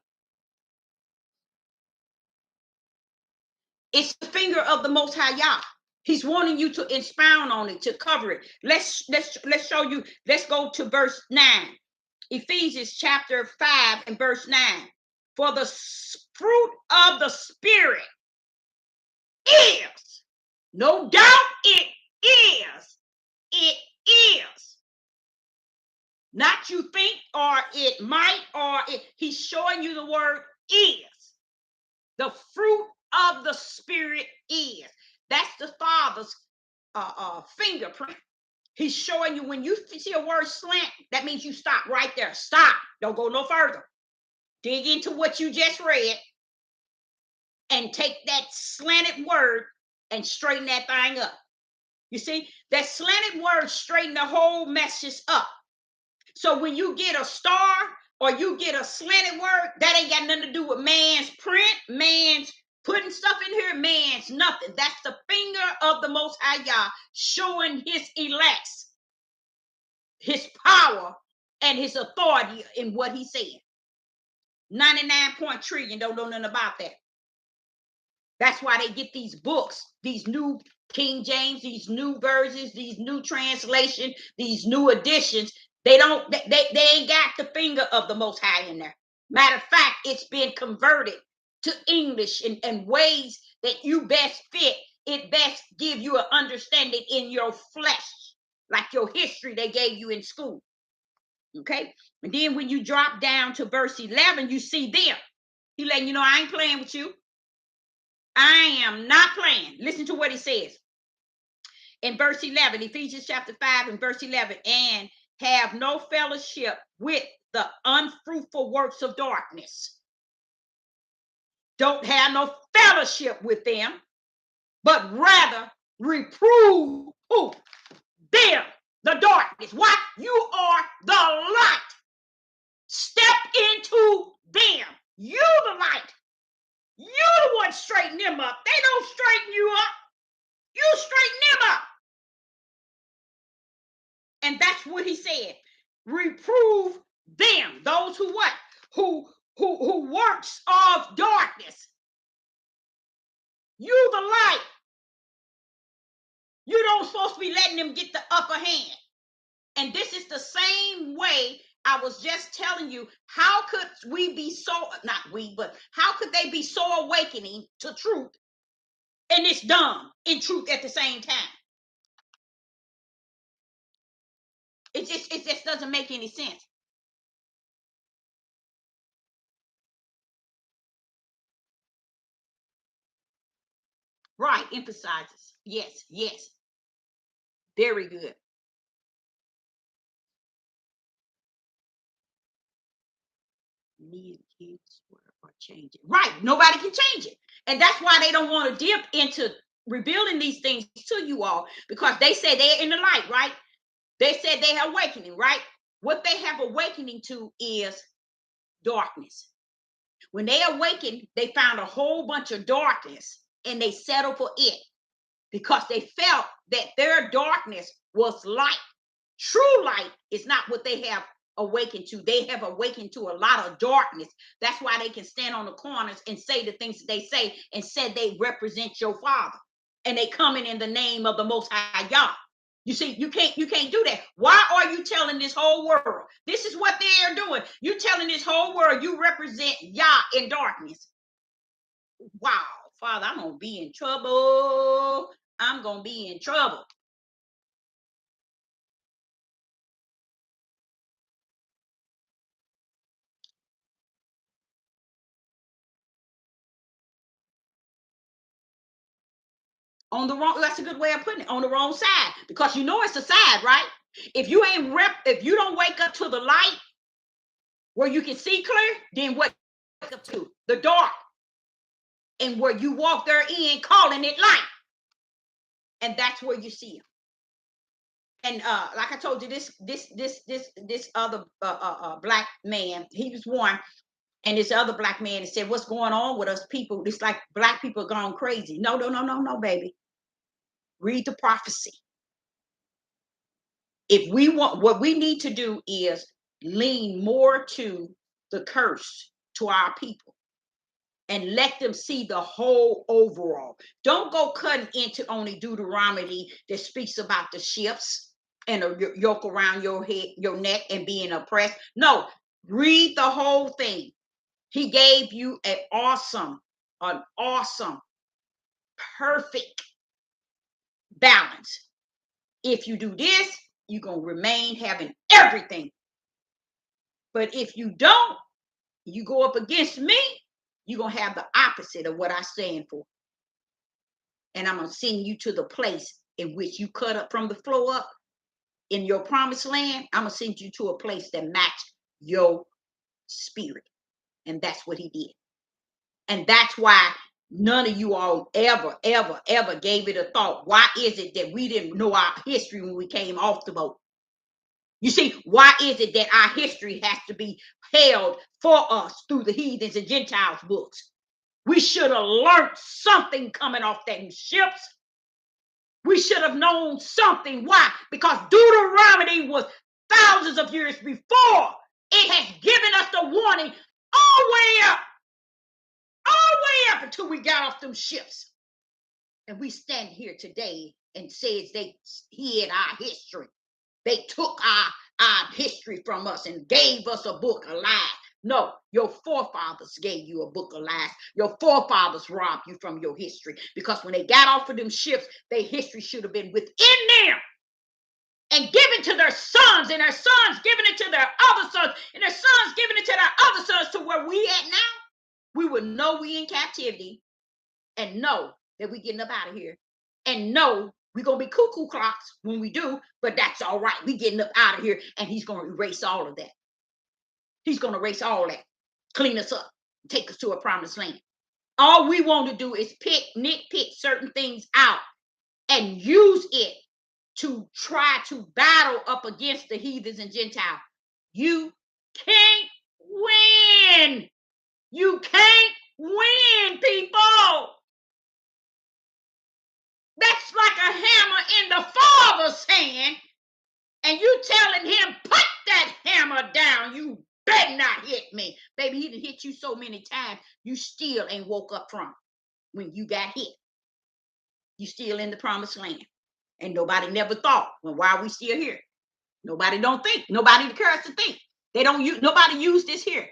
It's the finger of the Most High Yah. He's wanting you to expound on it, to cover it. Let's show you. Let's go to verse 9. Ephesians chapter 5 and verse 9. For the fruit of the Spirit is. No doubt it is. It is. Not you think, or it might, or it. He's showing you the word is. The fruit of the Spirit is. That's the Father's fingerprint. He's showing you when you see a word slant, that means you stop right there. Stop. Don't go no further. Dig into what you just read and take that slanted word and straighten that thing up. You see, that slanted word straighten the whole message up. So when you get a star or you get a slanted word, that ain't got nothing to do with man's print, man's putting stuff in here, man's nothing. That's the finger of the Most High Yah showing his elects, his power and his authority in what he said. 99 trillion don't know nothing about that. That's why they get these books, these new King James, these new versions, these new translation, these new editions. They ain't got the finger of the Most High in there. Matter of fact, it's been converted to English in ways that you best fit. It best give you an understanding in your flesh, like your history they gave you in school. Okay. And then when you drop down to verse 11, you see them. He letting you know, I ain't playing with you. I am not playing. Listen to what he says in verse 11, Ephesians chapter 5 and verse 11, and have no fellowship with the unfruitful works of darkness. Don't have no fellowship with them, but rather reprove who? Them, the darkness. What? You are the light. Step into them. You the light. You the one straighten them up. They don't straighten you up. You straighten them up. And that's what he said. Reprove them. Those who what? Who works of darkness. You the light. You don't supposed to be letting them get the upper hand. And this is the same way I was just telling you, how could we be so, not we, but how could they be so awakening to truth and it's dumb in truth at the same time? It just doesn't make any sense. Right, emphasizes. Yes, yes. Very good. Need kids or change it. Right, nobody can change it. And that's why they don't want to dip into revealing these things to you all, because they say they're in the light, right? They said they are awakening, right? What they have awakening to is darkness. When they awakened, they found a whole bunch of darkness and they settled for it because they felt that their darkness was light. True light is not what they have awakened to. They have awakened to a lot of darkness. That's why they can stand on the corners and say the things that they say and said they represent your father. And they coming in the name of the Most High Yah. You see, you can't do that. Why are you telling this whole world? This is what they are doing. You telling this whole world you represent Yah in darkness. Wow, Father, I'm gonna be in trouble. I'm gonna be in trouble. On the wrong, that's a good way of putting it, on the wrong side, because you know it's a side, right? If you don't wake up to the light where you can see clear, then what you wake up to? The dark. And where you walk therein calling it light. And that's where you see him. And like I told you, this other black man, he was one, and this other black man said, "What's going on with us people? It's like black people gone crazy." No, baby. Read the prophecy. If we want, what we need to do is lean more to the curse to our people and let them see the whole overall. Don't go cutting into only Deuteronomy that speaks about the ships and a yoke around your head, your neck, and being oppressed. No, read the whole thing. He gave you an awesome, perfect balance. If you do this, you're going to remain having everything. But if you don't, you go up against me, you're going to have the opposite of what I stand for. And I'm going to send you to the place in which you cut up from the floor up in your promised land. I'm going to send you to a place that match your spirit. And that's what he did. And that's why none of you all ever gave it a thought. Why is it that we didn't know our history when we came off the boat? You see, why is it that our history has to be held for us through the heathens and Gentiles books? We should have learned something coming off them ships. We should have known something. Why? Because Deuteronomy was thousands of years before. It has given us the warning all the way up until we got off them ships. And we stand here today and says they hid our history. They took our history from us and gave us a book of lies. No, your forefathers gave you a book of lies. Your forefathers robbed you from your history, because when they got off of them ships, their history should have been within them and given to their sons, and their sons giving it to their other sons, and their sons giving it to their other sons, to where we at now. We would know we in captivity and know that we getting up out of here, and know we're going to be cuckoo clocks when we do, but that's all right. We getting up out of here, and he's going to erase all of that. He's going to erase all that, clean us up, take us to a promised land. All we want to do is nitpick certain things out and use it to try to battle up against the heathens and Gentiles. You can't win. You can't win, people. That's like a hammer in the Father's hand, and you telling him, put that hammer down. You better not hit me. Baby, he done hit you so many times, you still ain't woke up from when you got hit. You still in the promised land. And nobody never thought, well, why are we still here? Nobody don't think. Nobody cares to think. Nobody use this here.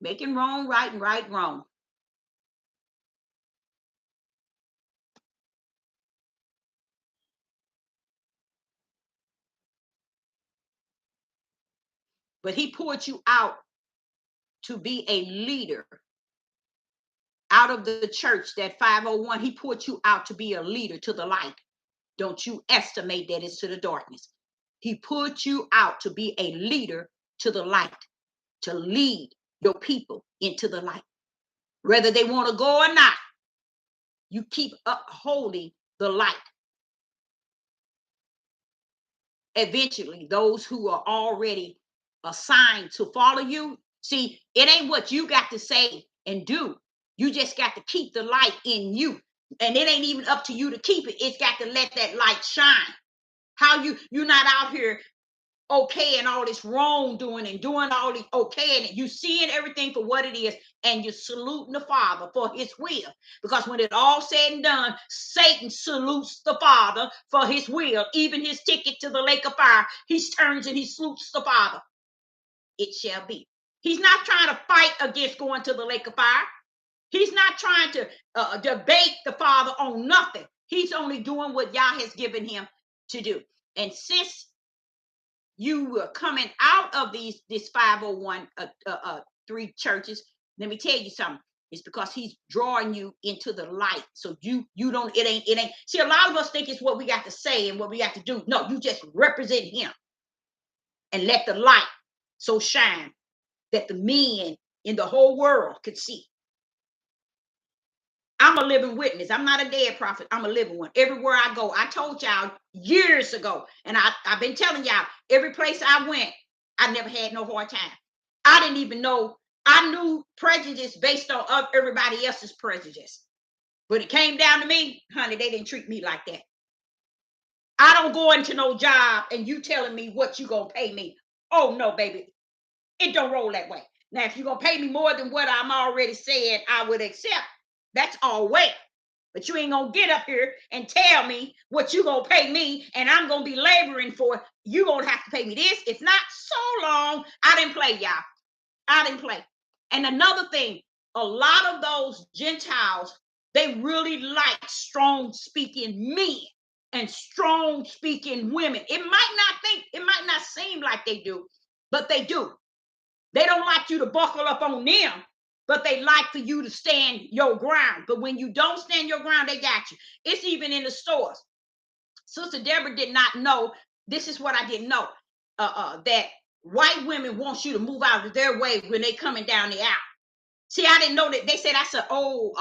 Making wrong right and right wrong. But he pulled you out to be a leader. Out of the church, that 501, he pulled you out to be a leader to the light. Don't you estimate that it's to the darkness. He put you out to be a leader to the light, to lead your people into the light. Whether they want to go or not, you keep upholding the light. Eventually, those who are already assigned to follow you, see, it ain't what you got to say and do. You just got to keep the light in you. And it ain't even up to you to keep it. It's got to let that light shine. How you're not out here okay and all this wrongdoing and doing all this okay, and you seeing everything for what it is, and you're saluting the Father for his will. Because when it all said and done, Satan salutes the Father for his will. Even his ticket to the lake of fire, he turns and he salutes the Father. It shall be. He's not trying to fight against going to the lake of fire. He's not trying to debate the Father on nothing. He's only doing what Yah has given him to do. And since you were coming out of this 501 3 churches, let me tell you something. It's because he's drawing you into the light. So you don't, it ain't. See, a lot of us think it's what we got to say and what we got to do. No, you just represent him and let the light so shine that the men in the whole world could see. I'm a living witness. I'm not a dead prophet. I'm a living one. Everywhere I go, I told y'all years ago, and I've been telling y'all, every place I went, I never had no hard time. I didn't even know. I knew prejudice based on everybody else's prejudice. But it came down to me, honey, they didn't treat me like that. I don't go into no job and you telling me what you gonna pay me. Oh no, baby. It don't roll that way. Now, if you're gonna pay me more than what I'm already saying I would accept, that's all well. But you ain't gonna get up here and tell me what you gonna pay me, and I'm gonna be laboring for it. You gonna have to pay me this. If not, so long. I didn't play, y'all. I didn't play. And another thing, a lot of those Gentiles, they really like strong speaking men and strong speaking women. It might not seem like they do, but they do. They don't like you to buckle up on them, but they like for you to stand your ground. But when you don't stand your ground, they got you. It's even in the stores. Sister Deborah did not know. This is what I didn't know. That white women want you to move out of their way when they coming down the aisle. See, I didn't know that. They said that's an old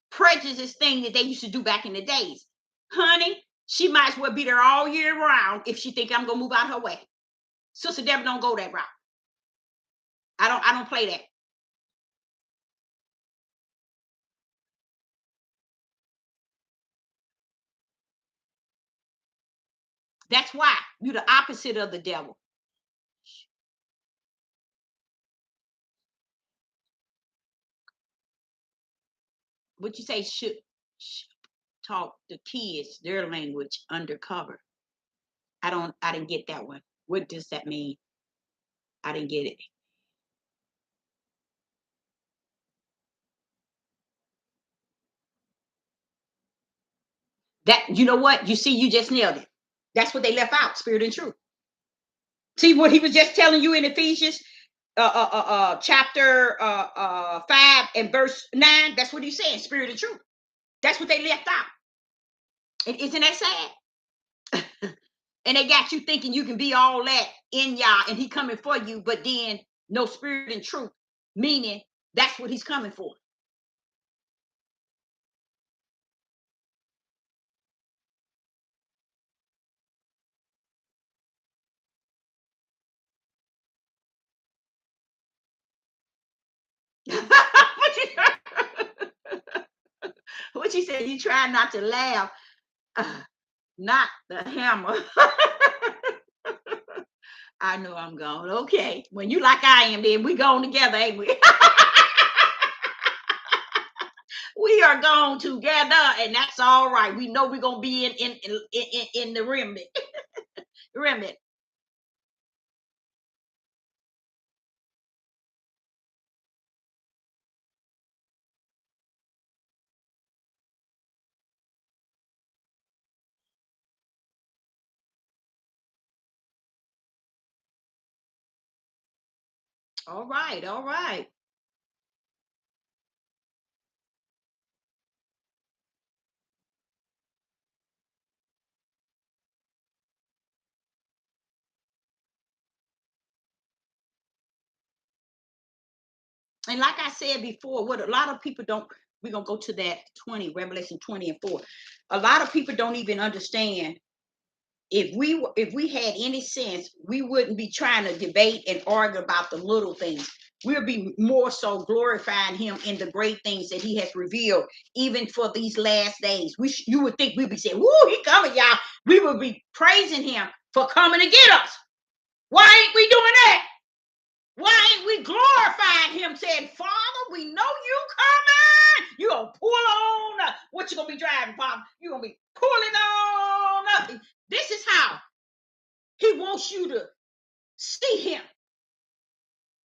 prejudice thing that they used to do back in the days. Honey, she might as well be there all year round if she think I'm gonna move out her way. Sister Deborah don't go that route. I don't play that. That's why you're the opposite of the devil. What you say should talk the kids their language undercover. I didn't get that one. What does that mean? I didn't get it. That, you know what? You see, you just nailed it. That's what they left out, spirit and truth. See what he was just telling you in Ephesians chapter 5 and verse 9. That's what he's saying, spirit and truth. That's what they left out. Isn't that sad? And they got you thinking you can be all that in y'all and he coming for you, but then no spirit and truth, meaning that's what he's coming for. What you said? You try not to laugh. Not the hammer. I know I'm gone. Okay. When you like I am, then we going together, ain't we? We are going together, and that's all right. We know we're gonna be in the remnant. Remnant. All right, all right. And like I said before, what a lot of people don't, we're gonna go to that 20, Revelation 20 and 4. A lot of people don't even understand. If we had any sense, we wouldn't be trying to debate and argue about the little things. We'll be more so glorifying him in the great things that he has revealed, even for these last days. You would think we'd be saying, "Woo, he coming, y'all." We would be praising him for coming to get us. Why ain't we doing that? Why ain't we glorifying him, saying, "Father, we know you coming. You gonna pull on what you gonna be driving, Father? You gonna be pulling on nothing." This is how he wants you to see him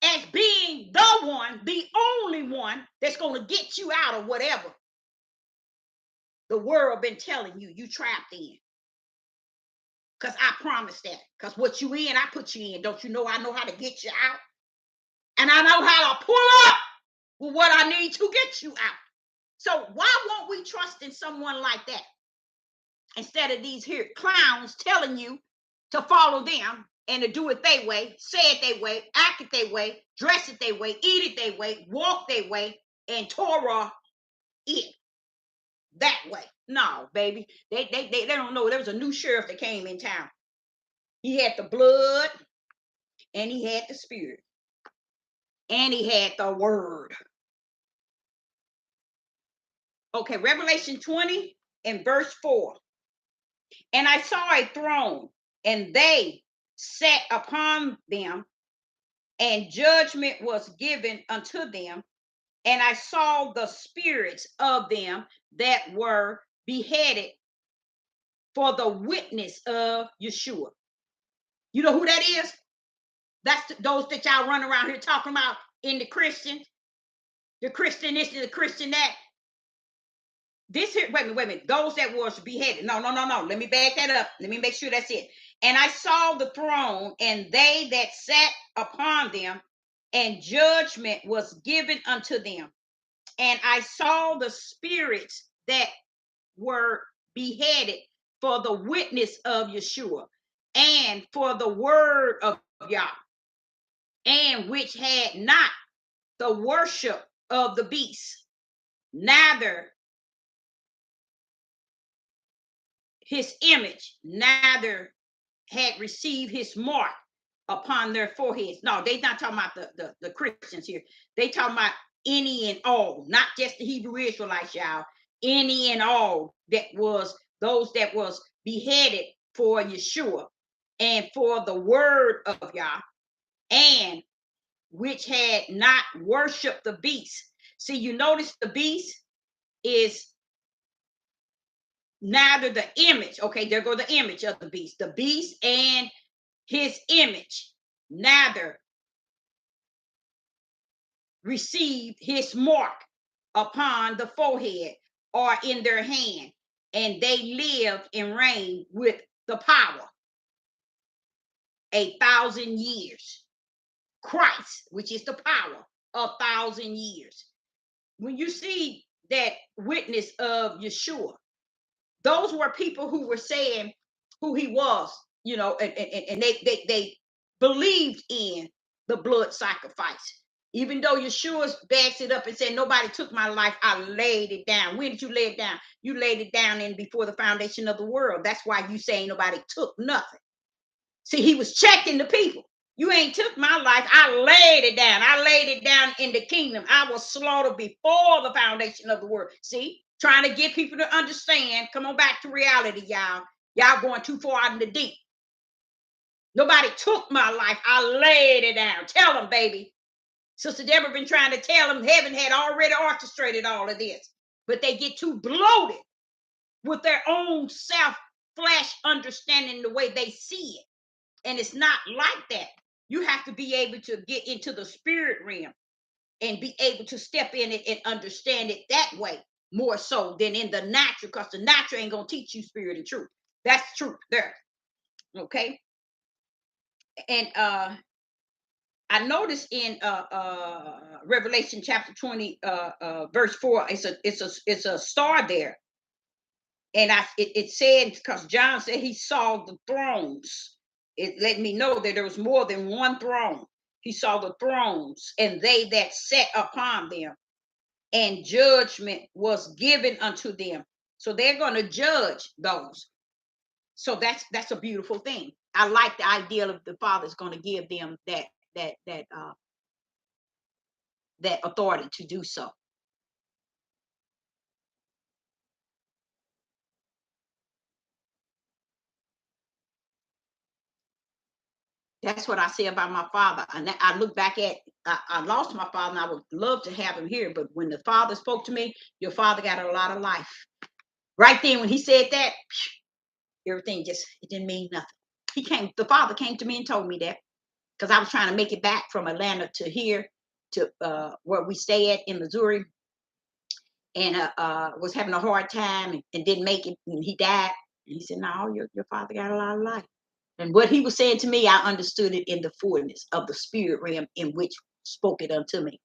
as being the one, the only one that's gonna get you out of whatever the world been telling you trapped in. Because I promised that. Because what you in, I put you in. Don't you know I know how to get you out? And I know how to pull up with what I need to get you out. So why won't we trust in someone like that? Instead of these here clowns telling you to follow them and to do it their way, say it their way, act it their way, dress it their way, eat it their way, walk their way, and Torah it that way. No, baby. They don't know. There was a new sheriff that came in town. He had the blood and he had the spirit. And he had the word. Okay, Revelation 20 and verse 4. And I saw a throne, and they sat upon them, and judgment was given unto them. And I saw the spirits of them that were beheaded for the witness of Yeshua. You know who that is? That's those that y'all run around here talking about in the Christian, the Christian this and the Christian that. This here, wait a minute. Those that was beheaded. No. Let me back that up. Let me make sure that's it. And I saw the throne and they that sat upon them, and judgment was given unto them. And I saw the spirits that were beheaded for the witness of Yeshua and for the word of Yah, and which had not the worship of the beast, neither his image, neither had received his mark upon their foreheads. No, they're not talking about the Christians here. They talking about any and all, not just the Hebrew Israelites, y'all. Any and all that was those that was beheaded for Yeshua and for the word of Yah, and which had not worshiped the beast. See, you notice the beast is neither the image. Okay, there go the image of the beast. The beast and his image neither received his mark upon the forehead or in their hand, and they lived and reigned with the power 1,000 years. Christ, which is the power, 1,000 years. When you see that witness of Yeshua, those were people who were saying who he was, you know, and they believed in the blood sacrifice. Even though Yeshua backs it up and said, nobody took my life, I laid it down. When did you lay it down? You laid it down in before the foundation of the world. That's why you say nobody took nothing. See, he was checking the people. You ain't took my life. I laid it down. I laid it down in the kingdom. I was slaughtered before the foundation of the world. See, trying to get people to understand. Come on back to reality, y'all. Y'all going too far out in the deep. Nobody took my life. I laid it down. Tell them, baby. Sister Deborah been trying to tell them heaven had already orchestrated all of this. But they get too bloated with their own self-flesh understanding the way they see it. And it's not like that. You have to be able to get into the spirit realm and be able to step in it and understand it that way more so than in the natural, because the natural ain't going to teach you spirit and truth. That's truth there. Okay. And I noticed in Revelation chapter 20, verse 4, it's a star there. And it said, because John said he saw the thrones. It let me know that there was more than one throne. He saw the thrones and they that sat upon them, and judgment was given unto them. So they're going to judge those. So that's a beautiful thing. I like the idea of the Father's going to give them that authority to do so. That's what I say about my father. And I look back at, I lost my father and I would love to have him here. But when the Father spoke to me, your father got a lot of life. Right then, when he said that, everything just, it didn't mean nothing. The Father came to me and told me that, because I was trying to make it back from Atlanta to here to where we stay at in Missouri. And was having a hard time and didn't make it. And he died. And he said, no, your father got a lot of life. And what he was saying to me, I understood it in the fullness of the spirit realm in which spoke it unto me.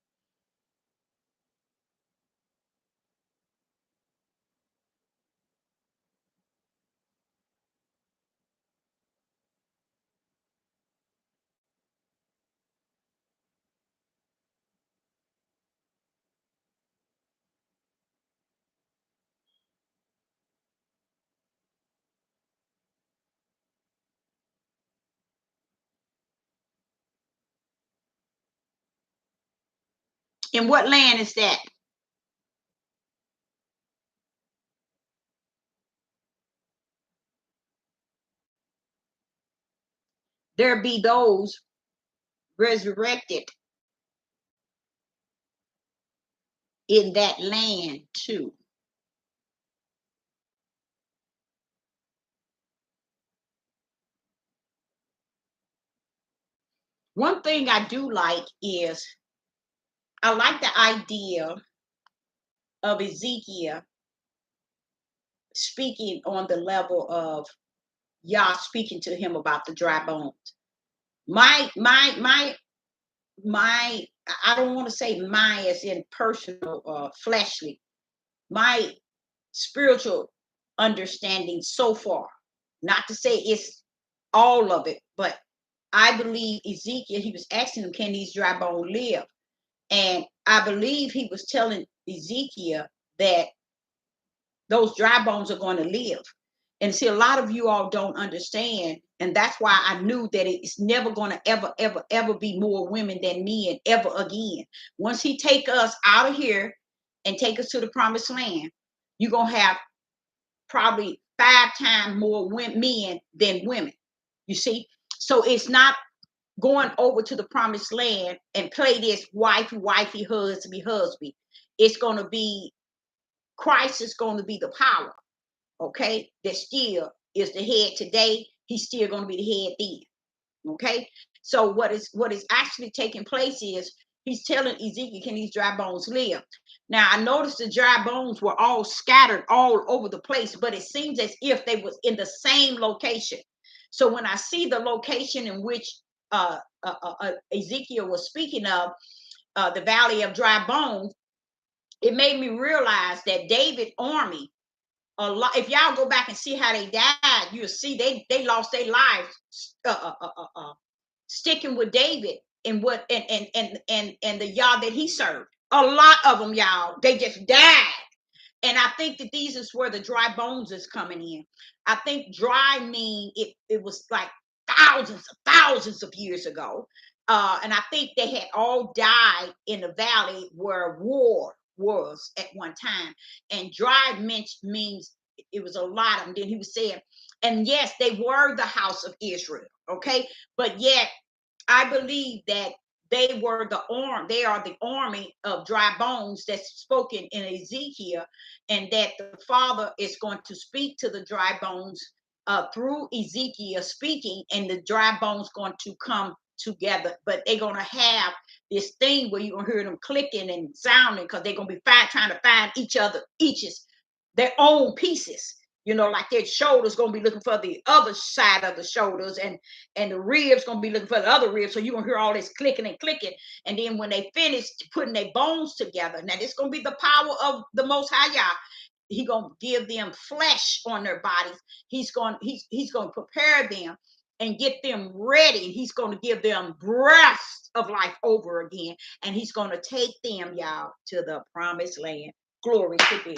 And what land is that? There be those resurrected in that land too. One thing I do like is I like the idea of Ezekiel speaking on the level of Yah speaking to him about the dry bones. My I don't want to say my as in personal fleshly, my spiritual understanding so far, not to say it's all of it, but I believe Ezekiel, he was asking him, can these dry bones live? And I believe he was telling Ezekiel that those dry bones are going to live. And see, a lot of you all don't understand. And that's why I knew that it's never going to ever be more women than men ever again. Once he take us out of here and take us to the promised land, you're going to have probably 5 times more men than women. You see? So it's not going over to the promised land and play this wifey, husband. It's going to be, Christ is going to be the power. Okay, that still is the head today. He's still going to be the head then. Okay, so what is actually taking place is he's telling Ezekiel, can these dry bones live? Now I noticed the dry bones were all scattered all over the place, but it seems as if they was in the same location. So when I see the location in which Ezekiel was speaking of, the valley of dry bones, it made me realize that David's army, a lot, if y'all go back and see how they died, you'll see they lost their lives sticking with David and what and the Yah that he served. A lot of them, y'all, they just died. And I think that these is where the dry bones is coming in. I think dry mean it was like thousands of years ago. And I think they had all died in the valley where war was at one time. And dry means it was a lot of them. Then he was saying, and yes, they were the house of Israel, okay? But yet, I believe that they were they are the army of dry bones that's spoken in Ezekiel, and that the Father is going to speak to the dry bones through Ezekiel speaking, and the dry bones going to come together. But they're going to have this thing where you're going to hear them clicking and sounding, because they're going to be trying to find each their own pieces. You know, like their shoulders going to be looking for the other side of the shoulders, and the ribs going to be looking for the other ribs. So you're going to hear all this clicking and clicking. And then when they finish putting their bones together, now this going to be the power of the Most High Yah. He going to give them flesh on their bodies. He's going to prepare them and get them ready. He's going to give them breath of life over again. And he's going to take them, y'all, to the promised land. Glory to God.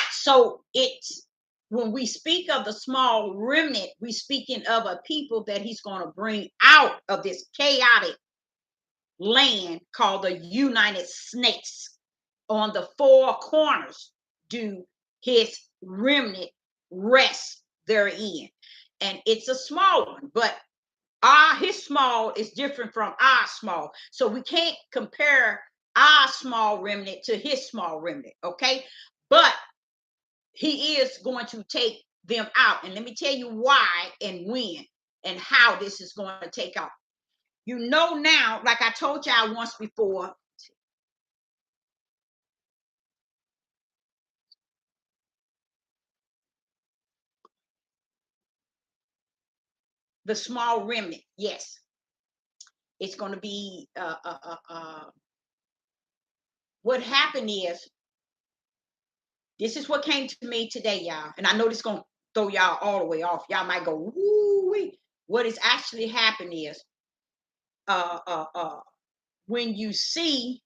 So it's, when we speak of the small remnant, we're speaking of a people that he's going to bring out of this chaotic land called the United Snakes. On the 4 corners do his remnant rest therein. And it's a small one, but his small is different from our small. So we can't compare our small remnant to his small remnant, okay? But he is going to take them out. And let me tell you why and when and how this is going to take off. You know now, like I told y'all once before, the small remnant. Yes, it's going to be. What happened is, this is what came to me today, y'all, and I know this is going to throw y'all all the way off. Y'all might go, woo-wee. What is actually happening is, when you see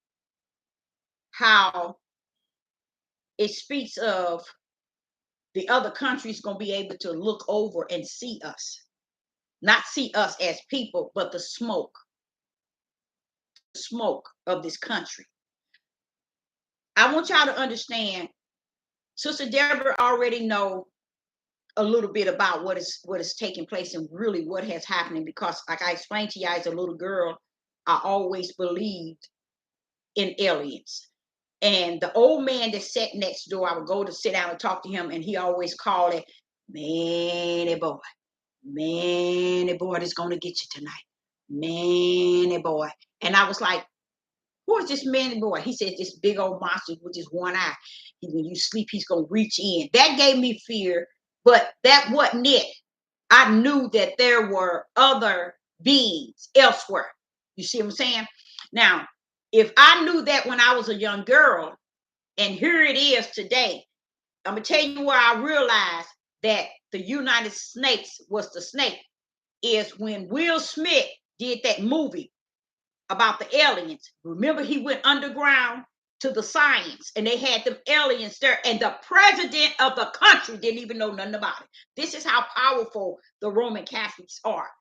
how it speaks of the other countries going to be able to look over and see us, not see us as people, but the smoke of this country. I want y'all to understand, Sister Deborah already know a little bit about what is taking place and really what has happening, because like I explained to you as a little girl, I always believed in aliens. And the old man that sat next door, I would go to sit down and talk to him, and he always called it, "Manny boy, Manny boy, that's gonna get you tonight, Manny boy." And I was like, "Who is this Manny boy?" He said, "This big old monster with just one eye. When you sleep, he's gonna reach in." That gave me fear, but that wasn't it. I knew that there were other beings elsewhere. You see what I'm saying? Now, if I knew that when I was a young girl, and here it is today, I'm gonna tell you where I realized that the United Snakes was the snake, is when Will Smith did that movie about the aliens. Remember, he went underground to the science, and they had them aliens there, and the president of the country didn't even know nothing about it. This is how powerful the Roman Catholics are.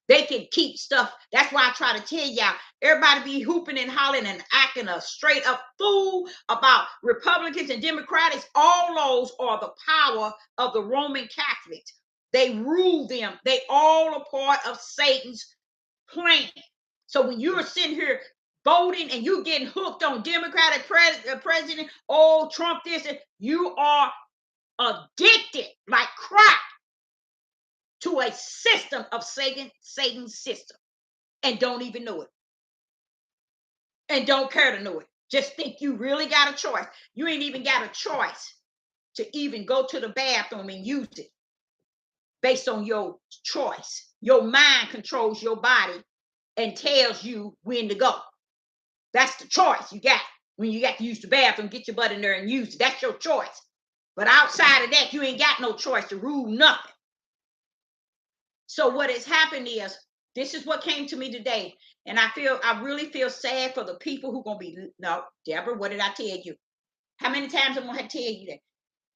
They can keep stuff. That's why I try to tell y'all, everybody be hooping and hollering and acting a straight up fool about Republicans and Democrats. All those are the power of the Roman Catholics. They rule them. They all are part of Satan's plan. So when you're sitting here voting and you getting hooked on Democratic president, oh, Trump this, and you are addicted like crack to a system of Satan's system, and don't even know it, and don't care to know it. Just think you really got a choice. You ain't even got a choice to even go to the bathroom and use it based on your choice. Your mind controls your body and tells you when to go. That's the choice you got. When you got to use the bathroom, get your butt in there and use it. That's your choice. But outside of that, you ain't got no choice to rule nothing. So what has happened is, this is what came to me today. And I really feel sad for the people who going to be, no, Deborah, what did I tell you? How many times I'm going to tell you that?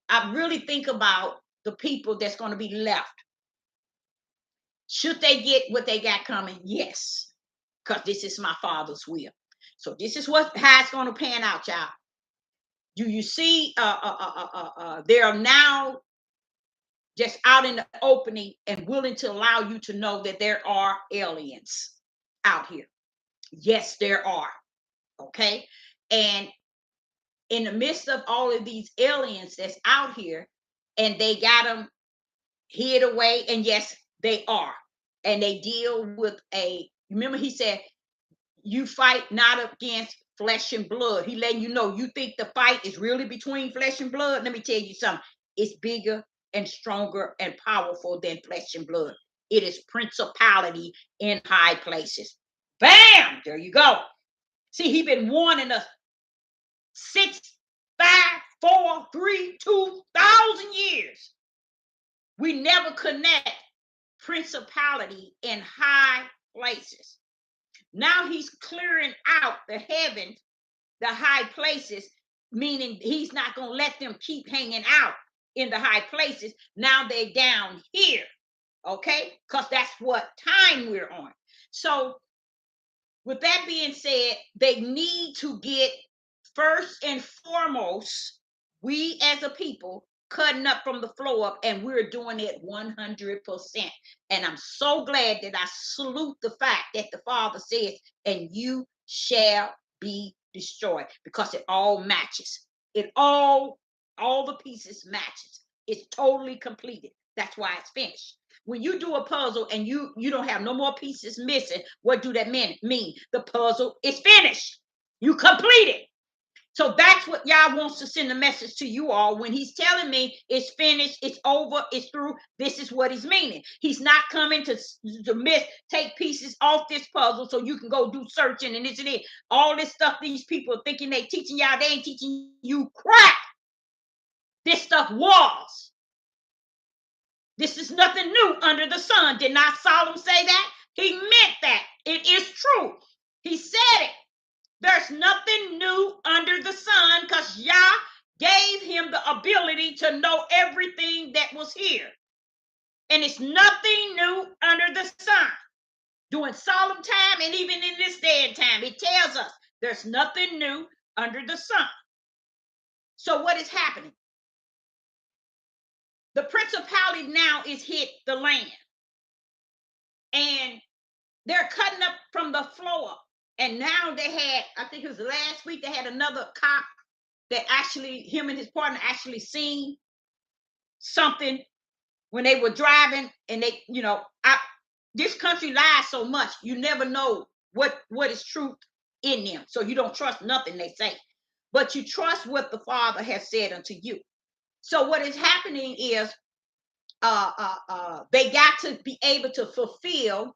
I really think about the people that's going to be left. Should they get what they got coming? Yes. Because this is my Father's will. So this is how it's going to pan out, y'all. Do you see they are now just out in the opening and willing to allow you to know that there are aliens out here? Yes, there are. Okay. And in the midst of all of these aliens that's out here, and they got them hid away, and yes, they are. And they deal with remember he said, you fight not against flesh and blood. He letting you know, you think the fight is really between flesh and blood. Let me tell you something. It's bigger and stronger and powerful than flesh and blood. It is principality in high places. Bam! There you go. See, he been warning us 6, 5, 4, 3, 2,000 years. We never connect principality in high places. Now he's clearing out the heavens, the high places, meaning he's not going to let them keep hanging out in the high places. Now they're down here, okay? Because that's what time we're on. So with that being said, they need to get, first and foremost, we as a people cutting up from the floor up, and we're doing it 100%. And I'm so glad that I salute the fact that the Father says, and you shall be destroyed, because it all matches. It all the pieces matches. It's totally completed. That's why it's finished. When you do a puzzle and you don't have no more pieces missing, what do that mean? The puzzle is finished. You complete it. So that's what Yah wants to send a message to you all. When he's telling me it's finished, it's over, it's through, this is what he's meaning. He's not coming to take pieces off this puzzle so you can go do searching and this and it. All this stuff these people are thinking they teaching y'all, they ain't teaching you crap. This stuff was. This is nothing new under the sun. Did not Solomon say that? He meant that. It is true. He said it. There's nothing new under the sun because Yah gave him the ability to know everything that was here. And it's nothing new under the sun. During solemn time and even in this day and time, it tells us there's nothing new under the sun. So what is happening? The principality now is hit the land. And they're cutting up from the floor. And now they had, I think it was last week, they had another cop that actually, him and his partner actually seen something when they were driving. And they, this country lies so much, you never know what is truth in them. So you don't trust nothing they say. But you trust what the Father has said unto you. So what is happening is they got to be able to fulfill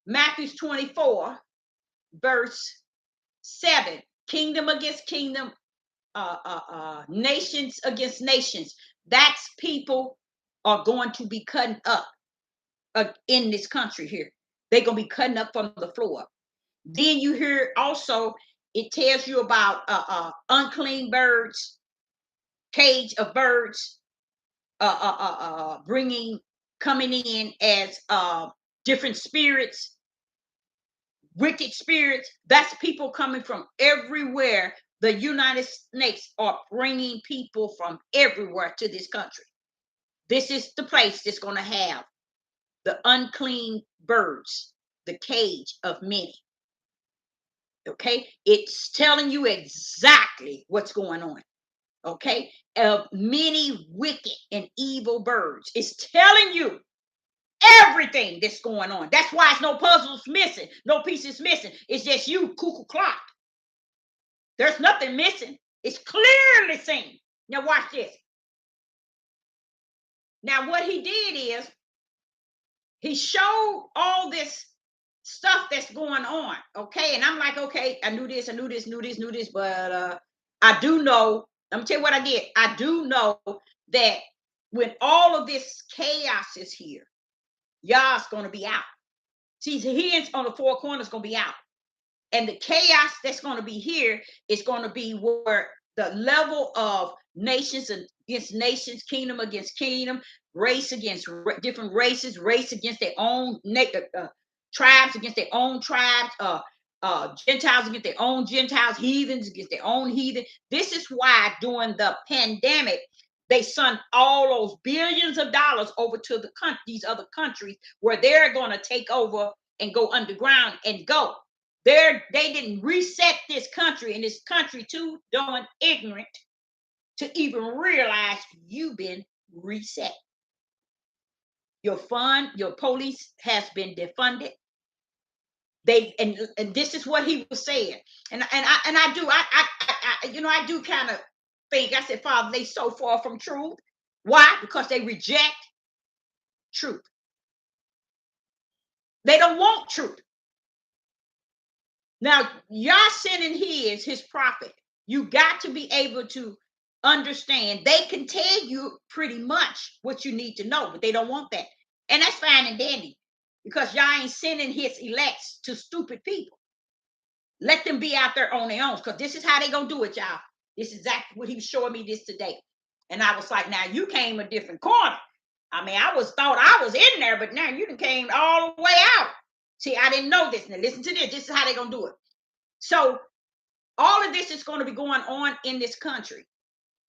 Matthew 24, verse 7. Kingdom against kingdom, nations against nations. That's people are going to be cutting up in this country here. They're going to be cutting up from the floor. Then you hear also, it tells you about unclean birds, cage of birds, coming in as different spirits, wicked spirits. That's people coming from everywhere. The United States are bringing people from everywhere to this country. This is the place that's going to have the unclean birds, the cage of many. Okay, it's telling you exactly what's going on. Okay, of many wicked and evil birds. It's telling you everything that's going on. That's why it's no puzzles missing, no pieces missing. It's just you, cuckoo clock. There's nothing missing. It's clearly seen. Now watch this. Now what he did is he showed all this stuff that's going on. Okay, and I'm like, okay, I knew this, but I do know. Let me tell you what I did. I do know that when all of this chaos is here, Yah's going to be out. See, the hands on the four corners going to be out. And the chaos that's going to be here is going to be where the level of nations against nations, kingdom against kingdom, race against different races, race against their own tribes against their own tribes, Gentiles against their own Gentiles, heathens against their own heathen. This is why during the pandemic, they sent all those billions of dollars over to these other countries where they're going to take over and go underground and go. They didn't reset this country, and this country too darn ignorant to even realize you've been reset. Your fund, your police has been defunded. And this is what he was saying. And I do kind of think, I said, Father, they so far from truth. Why? Because they reject truth. They don't want truth. Now, Yah sending his prophet. You got to be able to understand. They can tell you pretty much what you need to know, but they don't want that. And that's fine and dandy, because Yah ain't sending his elects to stupid people. Let them be out there on their own, because this is how they gonna do it, y'all. This is exactly what he was showing me this today. And I was like, now you came a different corner. I mean, thought I was in there, but now you done came all the way out. See, I didn't know this. Now listen to this. This is how they're gonna do it. So all of this is going to be going on in this country.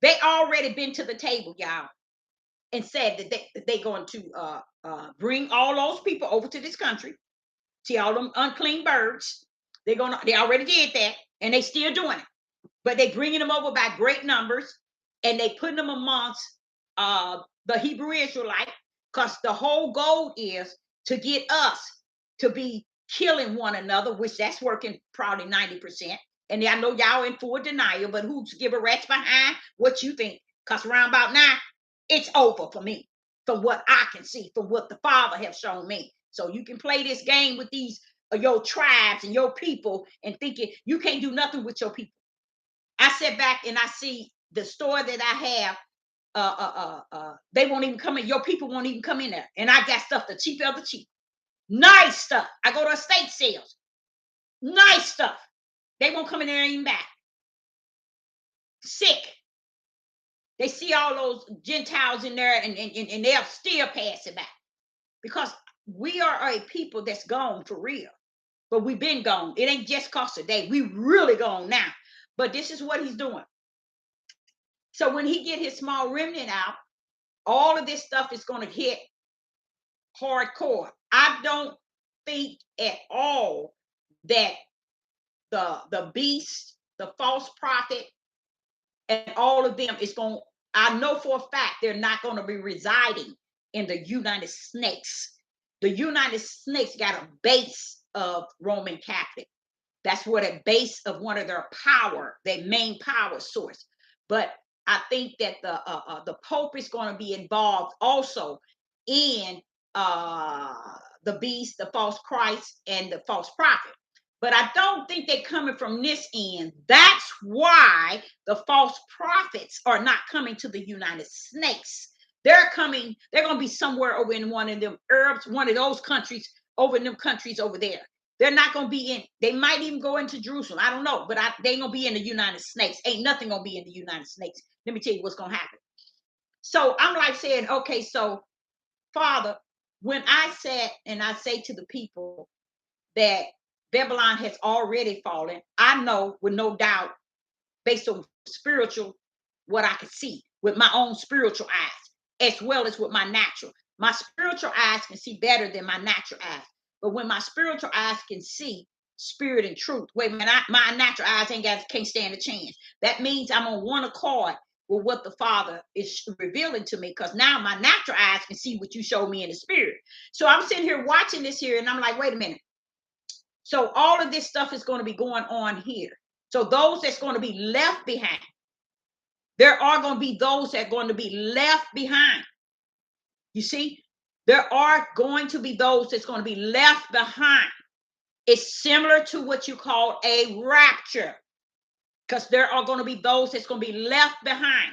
They already been to the table, y'all, and said that they're going to bring all those people over to this country. See, all them unclean birds. They already did that, and they still doing it. But they bringing them over by great numbers, and they putting them amongst the Hebrew Israelite, because the whole goal is to get us to be killing one another, which that's working probably 90%. And I know y'all in full denial, but who's give a rat's behind what you think? Because around about now, it's over for me, from what I can see, from what the Father has shown me. So you can play this game with these your tribes and your people and thinking you can't do nothing with your people. I sit back and I see the store that I have. They won't even come in. Your people won't even come in there. And I got stuff the cheap of the cheap. Nice stuff. I go to estate sales. Nice stuff. They won't come in there and even back. Sick. They see all those Gentiles in there and they'll still pass it back. Because we are a people that's gone for real. But we've been gone. It ain't just cost a day. We really gone now. But this is what he's doing. So when he get his small remnant out, all of this stuff is going to hit hardcore. I don't think at all that the beast, the false prophet, and all of them is going. I know for a fact they're not going to be residing in the United States. The United States got a base of Roman Catholic. That's what a base of one of their power, their main power source. But I think that the Pope is going to be involved also in the beast, the false Christ, and the false prophet. But I don't think they're coming from this end. That's why the false prophets are not coming to the United States. They're coming, they're going to be somewhere over in one of them Arabs, one of those countries, over in them countries over there. They're not going to be in, they might even go into Jerusalem. I don't know, but they ain't going to be in the United States. Ain't nothing going to be in the United States. Let me tell you what's going to happen. So I'm like saying, okay, so Father, when I sat and I say to the people that Babylon has already fallen, I know with no doubt, based on spiritual, what I could see with my own spiritual eyes, as well as with my natural. My spiritual eyes can see better than my natural eyes. But when my spiritual eyes can see spirit and truth, wait a minute, my natural eyes can't stand a chance. That means I'm on one accord with what the Father is revealing to me, because now my natural eyes can see what you showed me in the spirit. So I'm sitting here watching this here, and I'm like, wait a minute. So all of this stuff is going to be going on here. So those that's going to be left behind, there are going to be those that are going to be left behind. You see, there are going to be those that's going to be left behind. It's similar to what you call a rapture, because there are going to be those that's going to be left behind.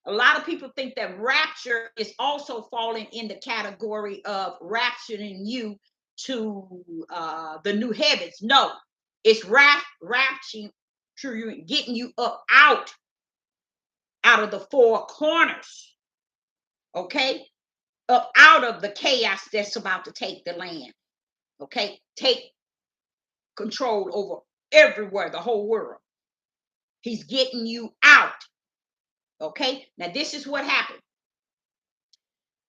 A lot of people think that rapture is also falling in the category of rapturing you to the new heavens. No, it's rapturing, getting you up out of the four corners, okay? Up out of the chaos that's about to take the land, okay? Take control over everywhere, the whole world. He's getting you out, okay? Now, this is what happened.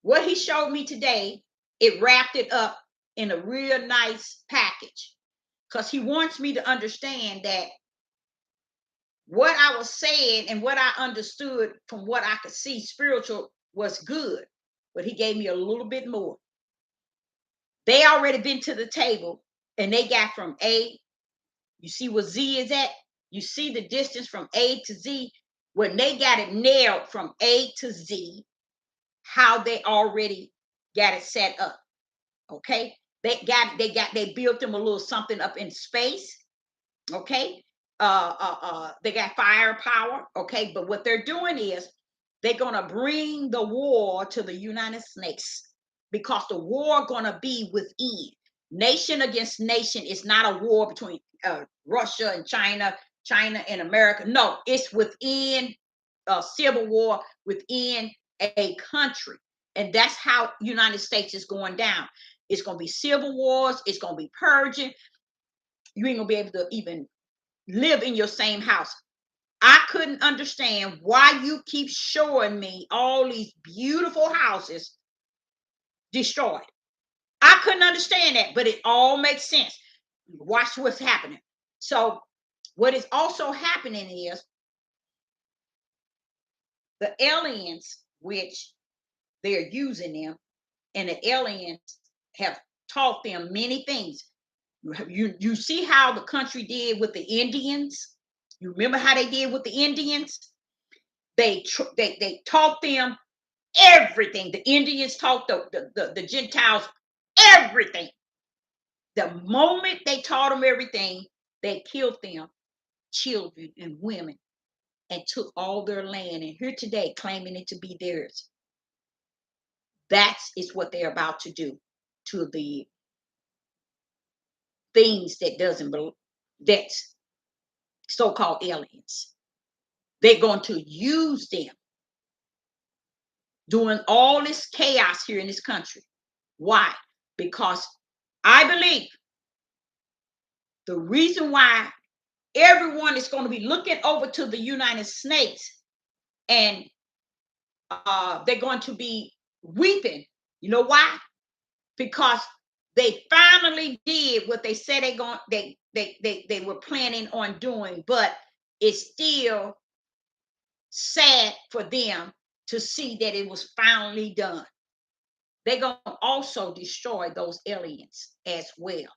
What he showed me today, it wrapped it up in a real nice package, because he wants me to understand that what I was saying and what I understood from what I could see spiritual was good, but he gave me a little bit more. They already been to the table and they got from A, you see where Z is at? You see the distance from A to Z? When they got it nailed from A to Z, how they already got it set up. Okay, they built them a little something up in space. Okay, they got firepower. Okay, but what they're doing is they're gonna bring the war to the United States, because the war gonna be within. Nation against nation is not a war between Russia and China, China and America. No, it's within a civil war within a country. And that's how United States is going down. It's going to be civil wars. It's going to be purging. You ain't going to be able to even live in your same house. I couldn't understand why you keep showing me all these beautiful houses destroyed. I couldn't understand that, but it all makes sense. Watch what's happening. So what is also happening is the aliens, which they're using them, and the aliens have taught them many things. You see how the country did with the Indians? You remember how they did with the Indians? They taught them everything. The Indians taught the Gentiles everything. The moment they taught them everything, they killed them, children and women, and took all their land. And here today, claiming it to be theirs. That is what they're about to do to the things that doesn't belong. That's so-called aliens. They're going to use them doing all this chaos here in this country. Why? Because I believe the reason why everyone is going to be looking over to the United States and they're going to be weeping. You know why? Because they finally did what they said they were planning on doing, but it's still sad for them to see that it was finally done. They're going to also destroy those aliens as well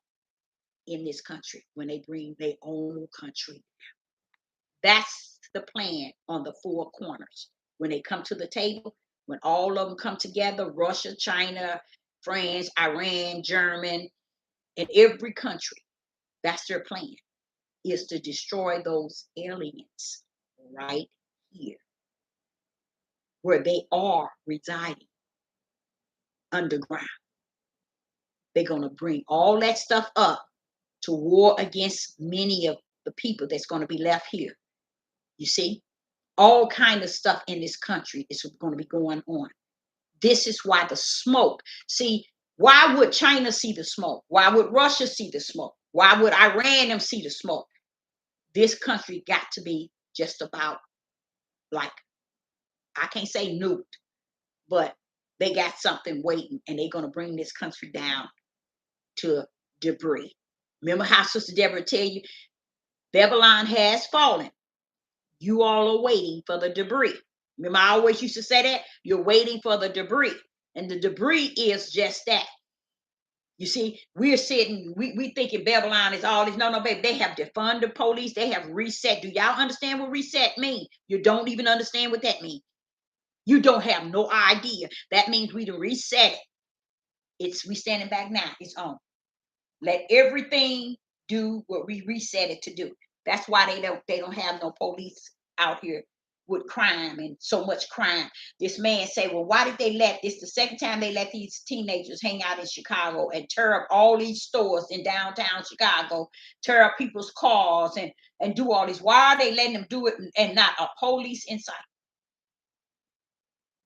in this country when they bring their own country. That's the plan on the four corners. When they come to the table, when all of them come together, Russia, China, France, Iran, German, and every country, that's their plan, is to destroy those aliens right here where they are residing underground. They're going to bring all that stuff up to war against many of the people that's going to be left here. You see, all kind of stuff in this country is going to be going on. This is why the smoke. See, why would China see the smoke? Why would Russia see the smoke? Why would Iran them see the smoke? This country got to be just about like, I can't say nuked, but they got something waiting and they're going to bring this country down to debris. Remember how Sister Deborah tell you, Babylon has fallen. You all are waiting for the debris. Remember, I always used to say that? You're waiting for the debris. And the debris is just that. You see, we're sitting, we thinking Babylon is all this. No, baby, they have defunded the police. They have reset. Do y'all understand what reset means? You don't even understand what that means. You don't have no idea. That means we to reset it. We standing back now. It's on. Let everything do what we reset it to do. That's why they don't have no police out here with crime and so much crime. This man say, well, why did they let this the second time they let these teenagers hang out in Chicago and tear up all these stores in downtown Chicago, tear up people's cars and do all this? Why are they letting them do it and not a police inside?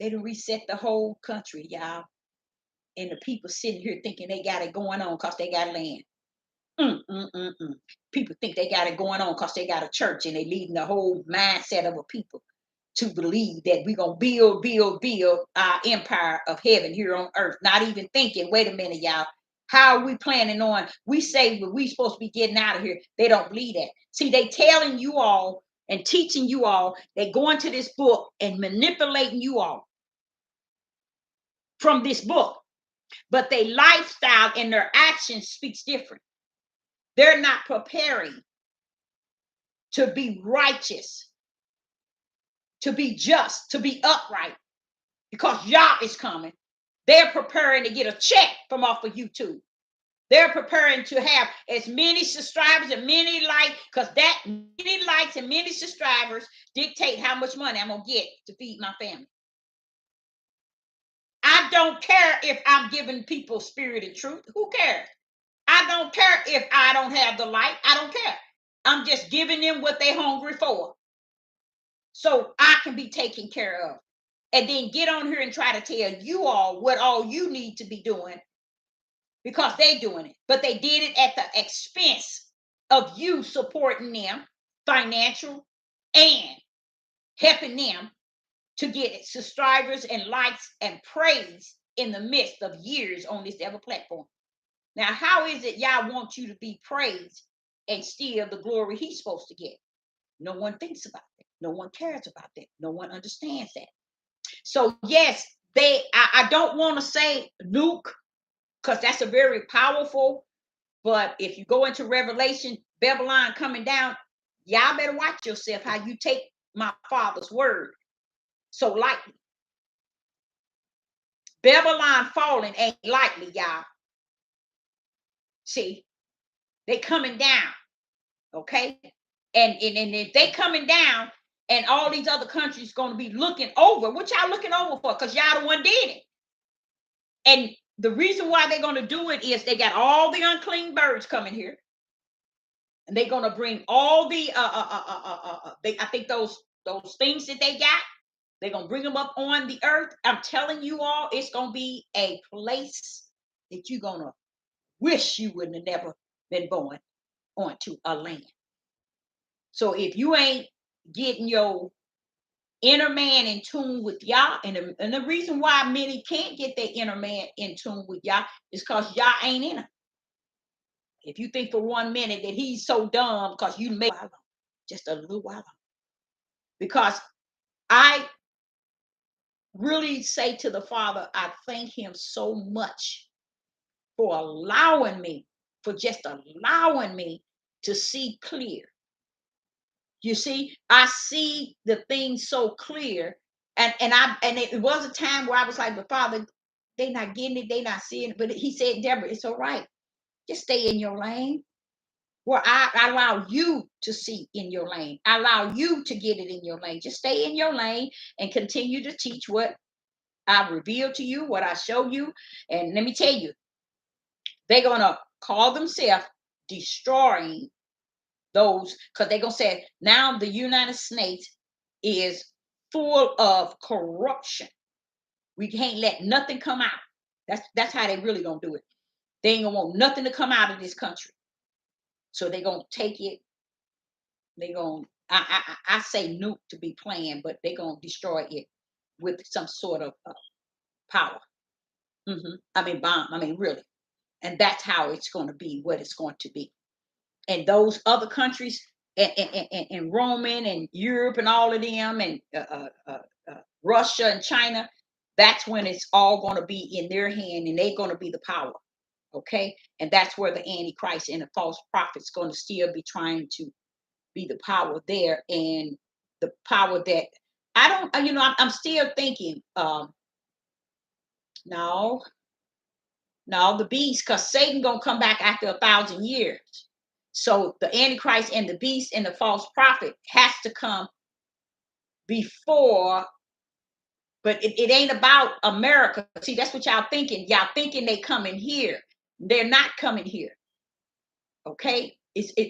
They done reset the whole country, y'all. And the people sitting here thinking they got it going on because they got land. People think they got it going on because they got a church and they leading the whole mindset of a people to believe that we're going to build our empire of heaven here on earth. Not even thinking, wait a minute, y'all. How are we planning on? We say we supposed to be getting out of here. They don't believe that. See, they telling you all and teaching you all. They go into this book and manipulating you all from this book. But their lifestyle and their actions speaks different. They're not preparing to be righteous, to be just, to be upright, because Yah is coming. They're preparing to get a check from off of YouTube. They're preparing to have as many subscribers and many likes, because that many likes and many subscribers dictate how much money I'm going to get to feed my family. I don't care if I'm giving people spirited truth. Who cares? I don't care if I don't have the light. I don't care. I'm just giving them what they're hungry for, so I can be taken care of. And then get on here and try to tell you all what all you need to be doing because they're doing it. But they did it at the expense of you supporting them, financial, and helping them to get subscribers and likes and praise in the midst of years on this other platform. Now, how is it y'all want you to be praised and steal the glory he's supposed to get? No one thinks about that. No one cares about that. No one understands that. So yes, I don't want to say nuke because that's a very powerful But if you go into Revelation, Babylon coming down, y'all better watch yourself how you take my Father's word so lightly. Babylon falling ain't lightly, y'all. See, they coming down, okay? And if they coming down, and all these other countries going to be looking over, what y'all looking over for? Because y'all the one did it. And the reason why they're going to do it is they got all the unclean birds coming here, and they're going to bring all the I think those things that they got, they're going to bring them up on the earth. I'm telling you all, it's going to be a place that you're going to wish you wouldn't have never been born onto a land. So if you ain't getting your inner man in tune with Yah, and the reason why many can't get their inner man in tune with Yah is because Yah ain't in them. If you think for 1 minute that he's so dumb because you make just a little while, because I really say to the Father, I thank him so much for allowing me, for just allowing me to see clear. You see, I see the things so clear. And it was a time where I was like, but Father, they not getting it, they not seeing it. But he said, Deborah, it's all right. Just stay in your lane. Where I allow you to see in your lane. I allow you to get it in your lane. Just stay in your lane and continue to teach what I reveal to you, what I show you. And let me tell you, they're gonna call themselves destroying those, because they're gonna say now the United States is full of corruption. We can't let nothing come out. That's how they really gonna do it. They ain't gonna want nothing to come out of this country. So they're gonna take it. They're gonna I say nuke to be planned, but they're gonna destroy it with some sort of power. I mean bomb. I mean really, and that's how it's going to be. What it's going to be. And those other countries and Roman and Europe and all of them and Russia and China, that's when it's all going to be in their hand and they're going to be the power. Okay. And that's where the Antichrist and the false prophet's going to still be trying to be the power there. And the power that I don't, I'm still thinking, no, the beast, because Satan going to come back after 1,000 years. So the Antichrist and the beast and the false prophet has to come before, but it ain't about America. See, that's what y'all thinking. Y'all thinking they coming here. They're not coming here. Okay?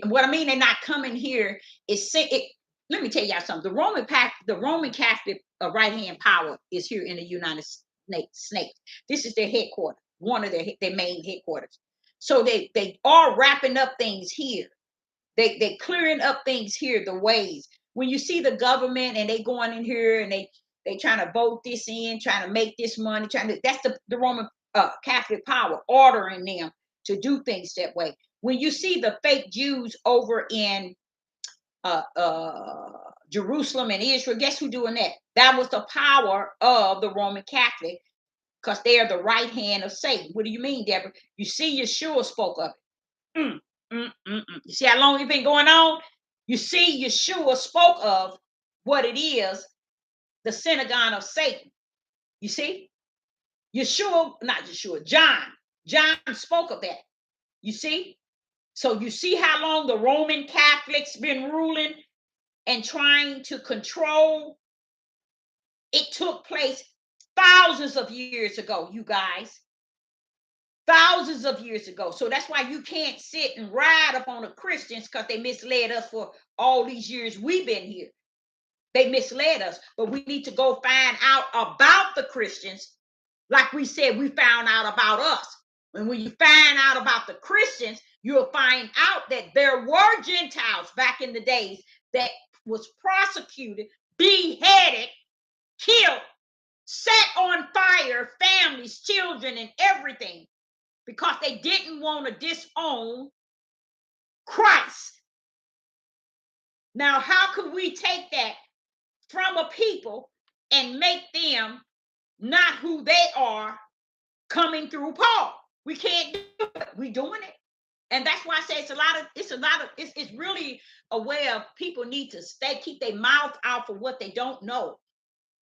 What I mean they're not coming here is let me tell y'all something. The Roman Catholic right-hand power is here in the United States. This is their headquarters, one of their main headquarters. So they are wrapping up things here. They clearing up things here, the ways. When you see the government and they going in here and they trying to vote this in, trying to make this money, that's the Roman Catholic power ordering them to do things that way. When you see the fake Jews over in Jerusalem and Israel, guess who doing that? That was the power of the Roman Catholic, because they are the right hand of Satan. What do you mean, Deborah? You see, Yeshua spoke of it. You see how long it's been going on? You see, Yeshua spoke of what it is, the synagogue of Satan. You see? John spoke of that. You see? So you see how long the Roman Catholics been ruling and trying to control? It took place thousands of years ago, you guys. Thousands of years ago. So that's why you can't sit and ride up on the Christians, because they misled us for all these years we've been here. They misled us, but we need to go find out about the Christians, like we said we found out about us. And when you find out about the Christians, you'll find out that there were Gentiles back in the days that was prosecuted, beheaded, killed, set on fire, families, children, and everything, because they didn't want to disown Christ. Now, how could we take that from a people and make them not who they are coming through Paul? We can't do it. We're doing it. And that's why I say it's really a way of people need to keep their mouth out for what they don't know.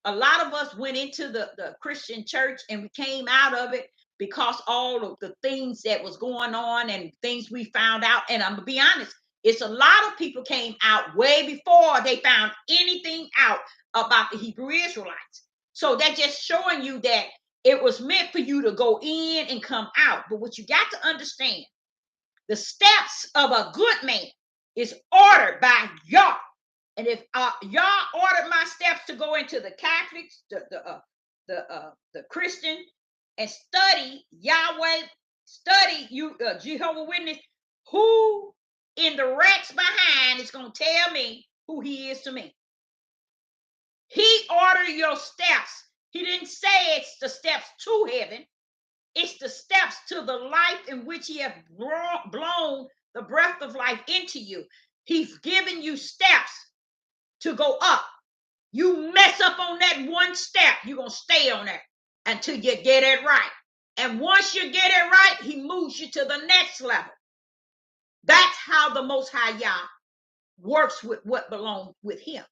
A lot of us went into the Christian church and we came out of it because all of the things that was going on and things we found out. And I'm gonna be honest, it's a lot of people came out way before they found anything out about the Hebrew Israelites. So that's just showing you that it was meant for you to go in and come out. But what you got to understand, the steps of a good man is ordered by Yah. And if Yah ordered my steps to go into the Catholics, the Christian, and study Yahweh, study you Jehovah Witness, who in the racks behind is going to tell me who he is to me? He ordered your steps. He didn't say it's the steps to heaven. It's the steps to the life in which he has blown the breath of life into you. He's given you steps to go up. You mess up on that one step, you're going to stay on that until you get it right. And once you get it right, he moves you to the next level. That's how the Most High Yah works with what belongs with him.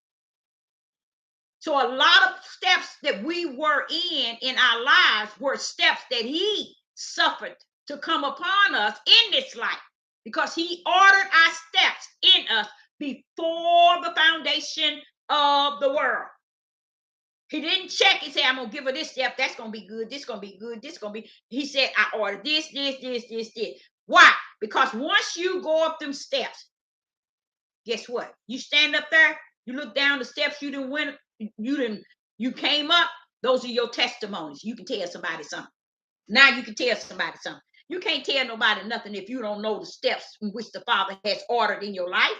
So a lot of steps that we were in our lives were steps that he suffered to come upon us in this life, because he ordered our steps in us before the foundation of the world. He didn't check and say, I'm going to give her this step. That's going to be good. This going to be good. This going to be. He said, I ordered this. Why? Because once you go up them steps, guess what? You stand up there, you look down the steps, you didn't win. You came up. Those are your testimonies. You can tell somebody something. Now you can tell somebody something. You can't tell nobody nothing if you don't know the steps in which the Father has ordered in your life.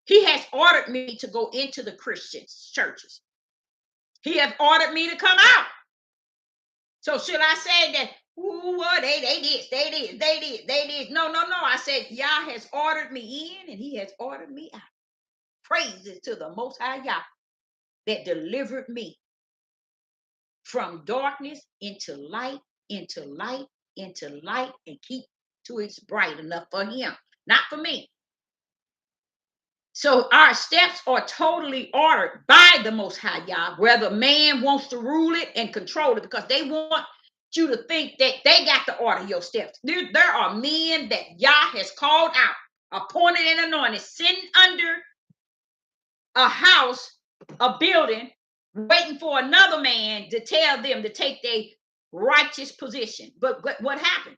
He has ordered me to go into the Christian churches. He has ordered me to come out. So should I say that, they did. No. I said, Yah has ordered me in and he has ordered me out. Praises to the Most High Yah that delivered me from darkness into light, and keep to it's bright enough for him, not for me. So our steps are totally ordered by the Most High Yah, whether man wants to rule it and control it, because they want you to think that they got to order your steps. There are men that Yah has called out, appointed and anointed, sitting under a house, a building, waiting for another man to tell them to take their righteous position. But what happened?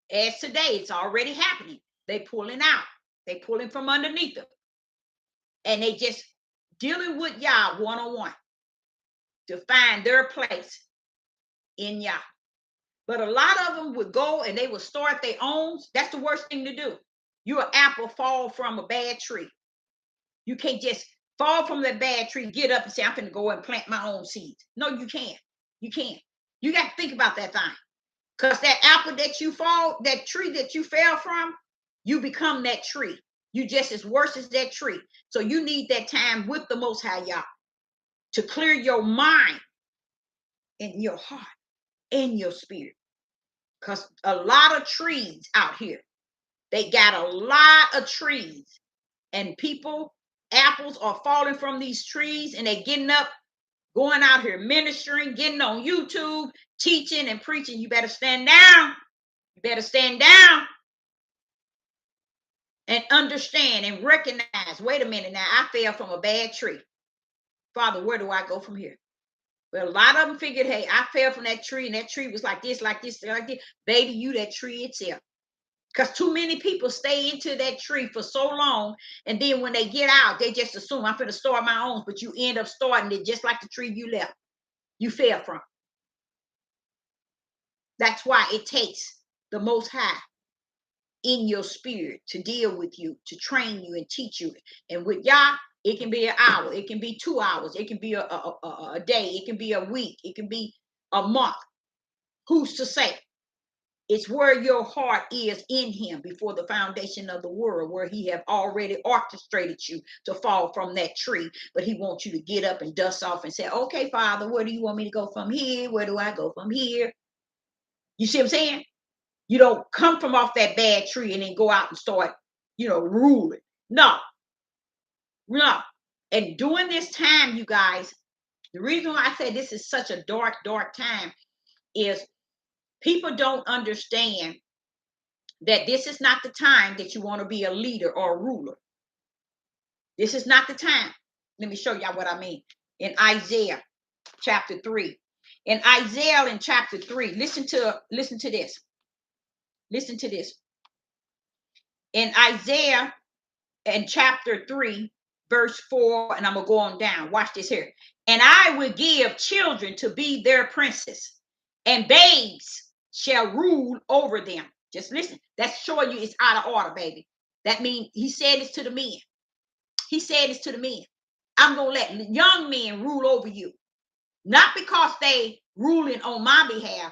As today, it's already happening. They pulling out. They pulling from underneath them. And they just dealing with Yah one-on-one to find their place in Yah. But a lot of them would go and they would start their own. That's the worst thing to do. You're an apple fall from a bad tree. You can't just fall from that bad tree, get up and say, I'm going to go and plant my own seeds. No, you can't. You can't. You got to think about that thing. Because that apple that tree that you fell from, you become that tree. You just as worse as that tree. So you need that time with the Most High Yah to clear your mind and your heart and your spirit. Because a lot of trees out here, they got a lot of trees, and apples are falling from these trees, and they're getting up, going out here ministering, getting on YouTube, teaching and preaching. You better stand down. You better stand down and understand and recognize, wait a minute now, I fell from a bad tree. Father, where do I go from here? Well, a lot of them figured, hey, I fell from that tree, and that tree was like this, like this, like this. Baby, you that tree itself. Because too many people stay into that tree for so long, and then when they get out, they just assume I'm going to start my own, but you end up starting it just like the tree you left. You fell from. That's why it takes the Most High in your spirit to deal with you, to train you and teach you. And with Yah, it can be an hour, it can be 2 hours, it can be a day, it can be a week, it can be a month. Who's to say? It's where your heart is in him before the foundation of the world, where he have already orchestrated you to fall from that tree. But he wants you to get up and dust off and say, okay, Father, where do you want me to go from here? Where do I go from here? You see what I'm saying? You don't come from off that bad tree and then go out and start, ruling. No, no. And during this time, you guys, the reason why I say this is such a dark, dark time is people don't understand that this is not the time that you want to be a leader or a ruler. This is not the time. Let me show y'all what I mean. In Isaiah chapter 3. In Isaiah in chapter 3, listen to this. Listen to this. In Isaiah in chapter 3, verse 4, and I'm going to go on down. Watch this here. And I will give children to be their princes, and babes shall rule over them. Just listen. That's showing you it's out of order, baby. That means he said this to the men. He said this to the men. I'm going to let young men rule over you. Not because they ruling on my behalf,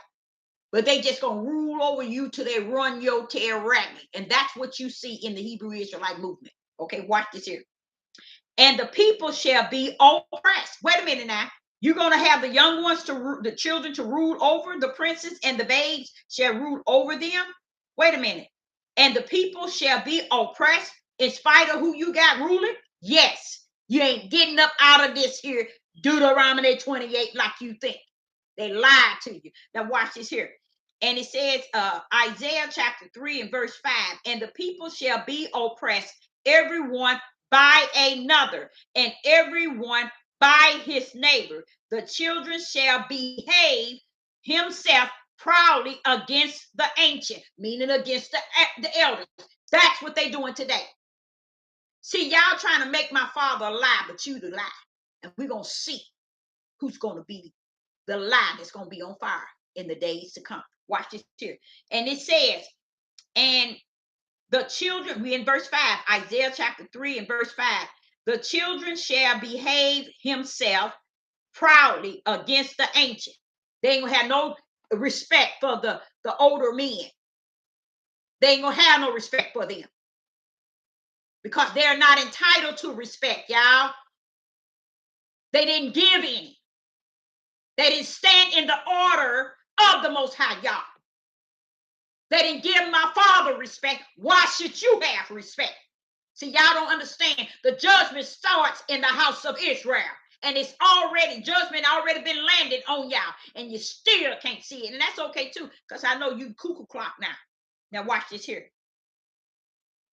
but they just going to rule over you till they run your tail ragged. And that's what you see in the Hebrew Israelite movement. Okay, watch this here. And the people shall be oppressed. Wait a minute now. You're going to have the young ones the children to rule over the princes, and the babes shall rule over them. Wait a minute. And the people shall be oppressed in spite of who you got ruling? Yes. You ain't getting up out of this here Deuteronomy 28 like you think. They lied to you. Now watch this here. And it says, Isaiah chapter 3 and verse 5, and the people shall be oppressed, everyone by another, and everyone by his neighbor. The children shall behave himself proudly against the ancient, meaning against the elders. That's what they're doing today. See, y'all trying to make my father lie, but you the lie. And we're going to see who's going to be the lie that's going to be on fire in the days to come. Watch this here. And it says, and the children, we in verse 5, Isaiah chapter 3 and verse 5, the children shall behave himself proudly against the ancient. They ain't going to have no respect for the older men. They ain't going to have no respect for them. Because they're not entitled to respect, y'all. They didn't give any. They didn't stand in the order of the Most High God. They didn't give my father respect. Why should you have respect? See, y'all don't understand. The judgment starts in the house of Israel. And it's judgment already been landed on y'all. And you still can't see it. And that's okay too, because I know you cuckoo clock now. Now watch this here.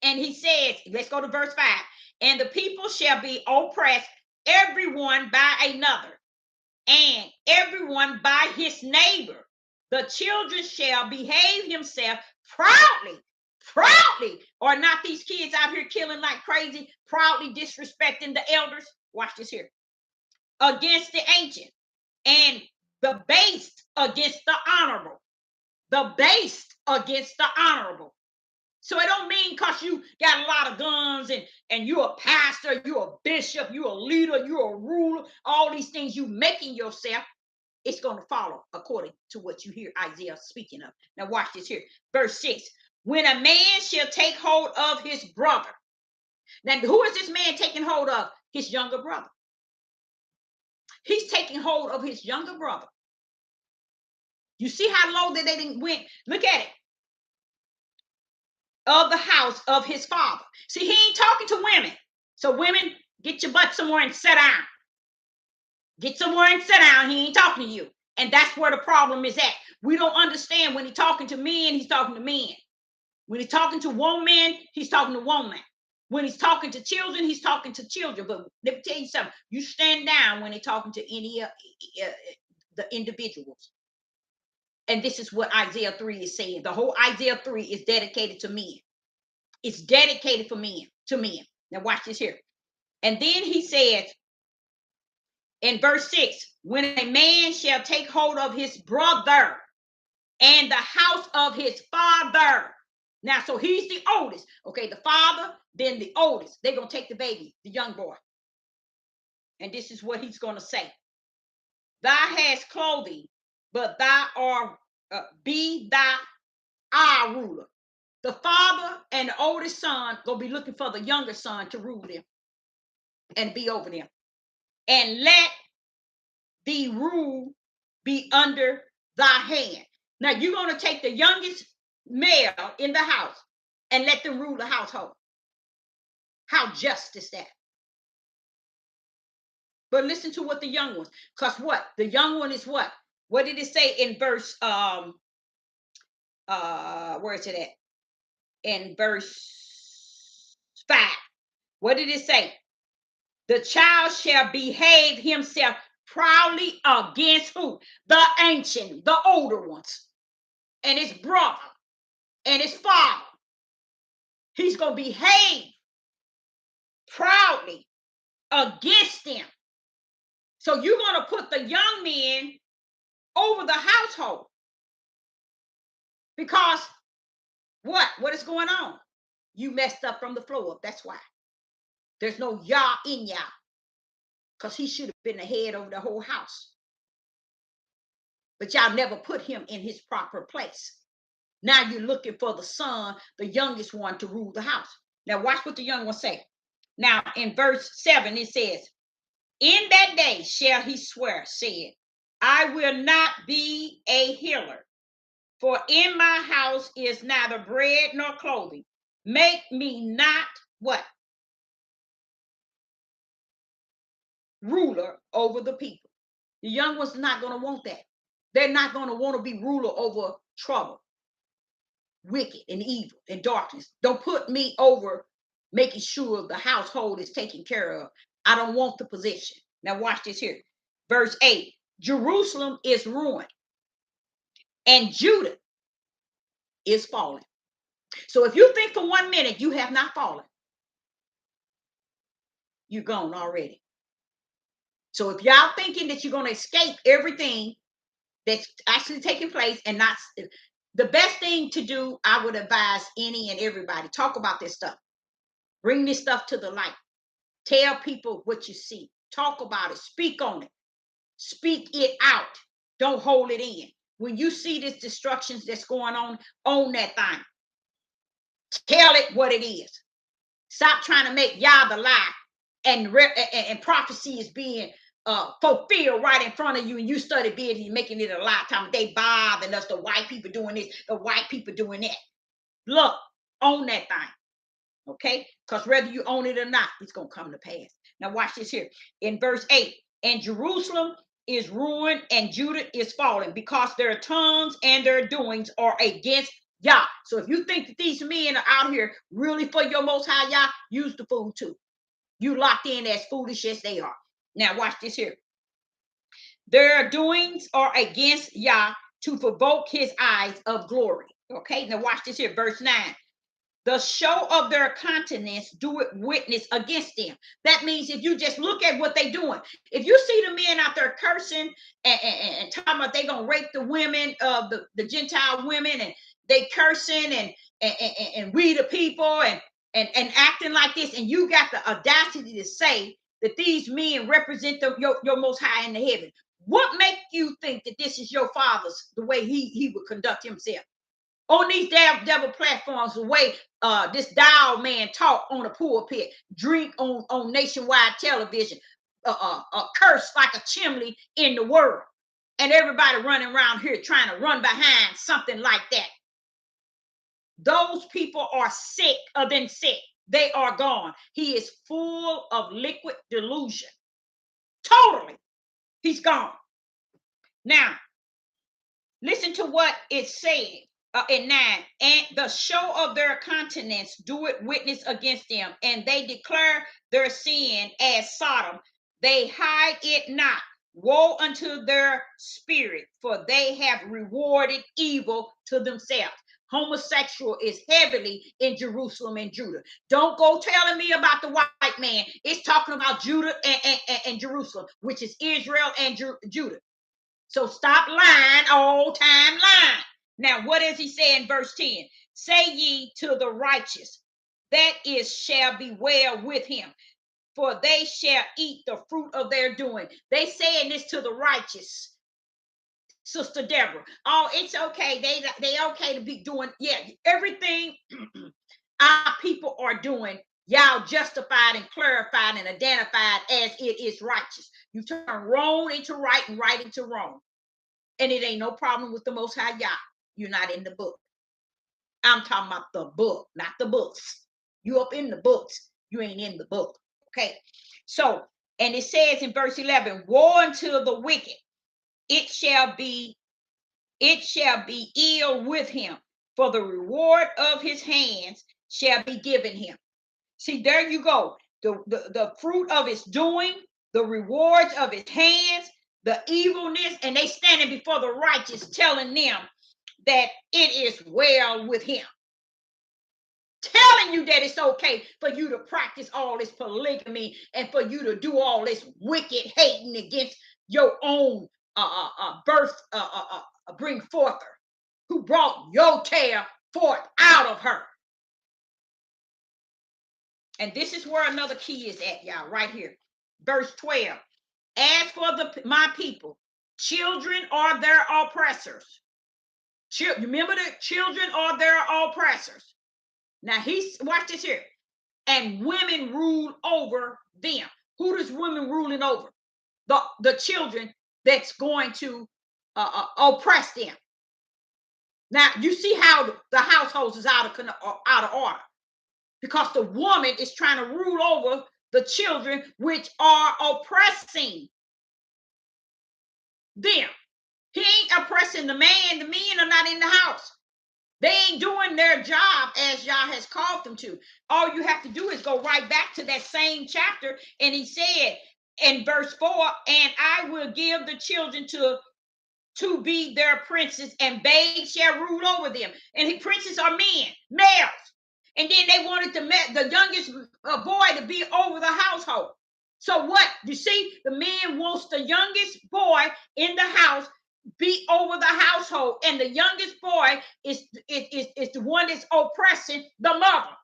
And he says, let's go to verse 5. And the people shall be oppressed, everyone by another, and everyone by his neighbor. The children shall behave himself proudly. Or not these kids out here killing like crazy, proudly disrespecting the elders. Watch this here. Against the ancient, and the base against the honorable. The base against the honorable. So it don't mean because you got a lot of guns and you're a pastor, you're a bishop, you're a leader, you're a ruler, all these things you making yourself, it's going to follow according to what you hear Isaiah speaking of. Now watch this here. Verse 6. When a man shall take hold of his brother. Now who is this man taking hold of? His younger brother. He's taking hold of his younger brother. You see how low that they didn't went? Look at it. Of the house of his father. See, he ain't talking to women. So women, get your butt somewhere and sit down. Get somewhere and sit down. He ain't talking to you. And that's where the problem is at. We don't understand when he's talking to men, he's talking to men. When he's talking to woman, he's talking to woman. When he's talking to children, he's talking to children. But let me tell you something. You stand down when he's talking to any the individuals. And this is what Isaiah 3 is saying. The whole Isaiah 3 is dedicated to men. It's dedicated for men, to men. Now watch this here. And then he says in verse 6, when a man shall take hold of his brother and the house of his father. Now, so he's the oldest. Okay, the father, then the oldest. They're going to take the baby, the young boy. And this is what he's going to say. Thou hast clothing, but thou art, be thou our ruler. The father and the oldest son going to be looking for the younger son to rule them and be over them. And let the rule be under thy hand. Now, you're going to take the youngest male in the house and let them rule the household. How just is that? But listen to what the young ones, because what? The young one is what? What did it say in verse where is it at? In verse 5. What did it say? The child shall behave himself proudly against who? The ancient, the older ones, and his brother and his father. He's going to behave proudly against them. So you're going to put the young men over the household. Because what? What is going on? You messed up from the floor up. That's why. There's no Yah in Yah. Because he should have been the head over the whole house. But y'all never put him in his proper place. Now you're looking for the son, the youngest one, to rule the house. Now watch what the young one say. Now in verse 7 it says, in that day shall he swear, said, I will not be a healer, for in my house is neither bread nor clothing. Make me not what? Ruler over the people. The young ones are not going to want that. They're not going to want to be ruler over trouble, wicked and evil and darkness. Don't put me over making sure the household is taken care of. I don't want the position. Now watch this here. Verse 8. Jerusalem is ruined and Judah is fallen. So if you think for 1 minute you have not fallen, you're gone already. So if y'all thinking that you're going to escape everything that's actually taking place and not, the best thing to do, I would advise any and everybody, talk about this stuff. Bring this stuff to the light. Tell people what you see. Talk about it. Speak on it. Speak it out. Don't hold it in. When you see this destruction that's going on, own that thing. Tell it what it is. Stop trying to make Yah the lie and prophecy is being fulfilled right in front of you, and you study busy making it a lie. Time they bothering us, the white people doing this, the white people doing that. Look, own that thing. Okay, because whether you own it or not, it's going to come to pass. Now watch this here in verse 8. And Jerusalem is ruined and Judah is fallen, because their tongues and their doings are against Yah. So if you think that these men are out here really for your most high Yah, use the fool too. You locked in as foolish as they are. Now watch this here. Their doings are against Yah to provoke his eyes of glory. Okay, now watch this here, verse 9. The show of their countenance do it witness against them. That means if you just look at what they're doing, if you see the men out there cursing and talking about they're gonna rape the women of the Gentile women, and they cursing and we the people and acting like this, and you got the audacity to say that these men represent your most high in the heaven. What make you think that this is your father's, the way he would conduct himself? On these devil platforms, the way this dial man talk on a pulpit, drink on nationwide television, curse like a chimney in the world, and everybody running around here trying to run behind something like that. Those people are sick than sick. They are gone. He is full of liquid delusion. Totally. He's gone. Now, listen to what it said. In 9, and the show of their countenance do it witness against them, and they declare their sin as Sodom. They hide it not. Woe unto their spirit, for they have rewarded evil to themselves. Homosexual is heavily in Jerusalem and Judah. Don't go telling me about the white man. It's talking about Judah and Jerusalem, which is Israel and Judah. So stop lying, old time lying. Now, what does he say in verse 10? Say ye to the righteous, that is, shall be well with him, for they shall eat the fruit of their doing. They saying this to the righteous, Sister Deborah. Oh, it's okay. They okay to be doing, yeah, everything our people are doing, y'all justified and clarified and identified as it is righteous. You turn wrong into right and right into wrong. And it ain't no problem with the Most High Yah. You're not in the book. I'm talking about the book, not the books. You up in the books, you ain't in the book. Okay. So, and it says in verse 11, woe unto the wicked, it shall be ill with him, for the reward of his hands shall be given him. See, there you go. The fruit of his doing, the rewards of his hands, the evilness, and they standing before the righteous telling them that it is well with him. Telling you that it's okay for you to practice all this polygamy and for you to do all this wicked hating against your own birth bring forther, who brought your tail forth out of her. And this is where another key is at, y'all, right here. Verse 12. As for my people, children are their oppressors. Remember that children are their oppressors. Now watch this here. And women rule over them. Who does women ruling over? The children that's going to oppress them. Now you see how the household is out of order, because the woman is trying to rule over the children which are oppressing them. He ain't oppressing the man. The men are not in the house. They ain't doing their job as Yah has called them to. All you have to do is go right back to that same chapter. And he said in verse 4, and I will give the children to be their princes, and babes shall rule over them. And princes are men, males. And then they wanted the youngest boy to be over the household. So what? You see, the man wants the youngest boy in the house be over the household, and the youngest boy is the one that's oppressing the mother.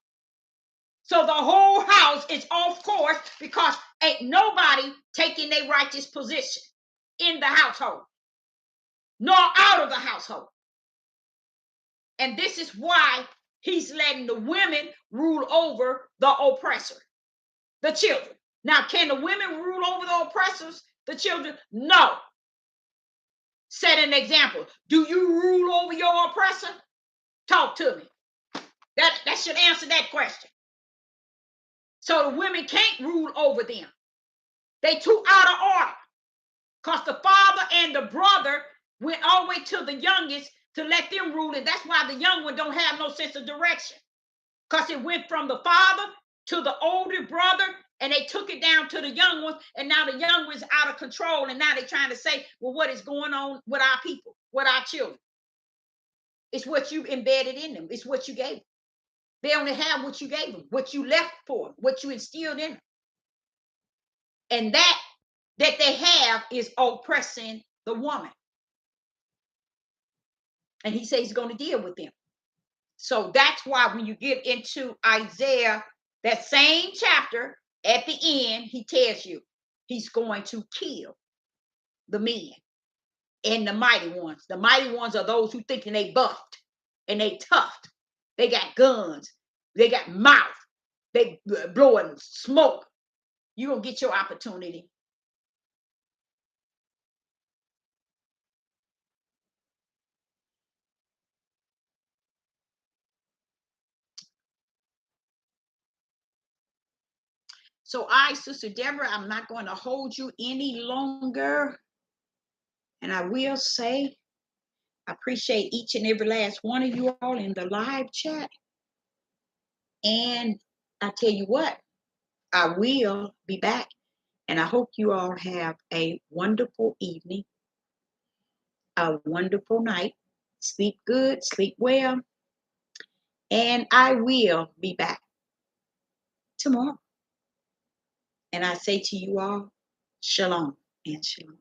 So the whole house is off course because ain't nobody taking a righteous position in the household, nor out of the household. And this is why he's letting the women rule over the oppressor, the children. Now, can the women rule over the oppressors, the children? No. Set an example. Do you rule over your oppressor? Talk to me. That should answer that question. So the women can't rule over them. They too out of order. Because the father and the brother went all the way to the youngest to let them rule it. That's why the young one don't have no sense of direction. Because it went from the father to the older brother, and they took it down to the young ones, and now the young one's out of control, and now they're trying to say, well, what is going on with our people, with our children? It's what you embedded in them. It's what you gave them. They only have what you gave them, what you left for them, what you instilled in them. And that they have is oppressing the woman. And he says he's going to deal with them. So that's why when you get into Isaiah, that same chapter, at the end, he tells you he's going to kill the men and the mighty ones. The mighty ones are those who thinking they buffed and they toughed. They got guns. They got mouth. They blowing smoke. You're going to get your opportunity. So Sister Deborah, I'm not going to hold you any longer. And I will say, I appreciate each and every last one of you all in the live chat. And I tell you what, I will be back. And I hope you all have a wonderful evening, a wonderful night. Sleep good, sleep well. And I will be back tomorrow. And I say to you all, shalom and shalom.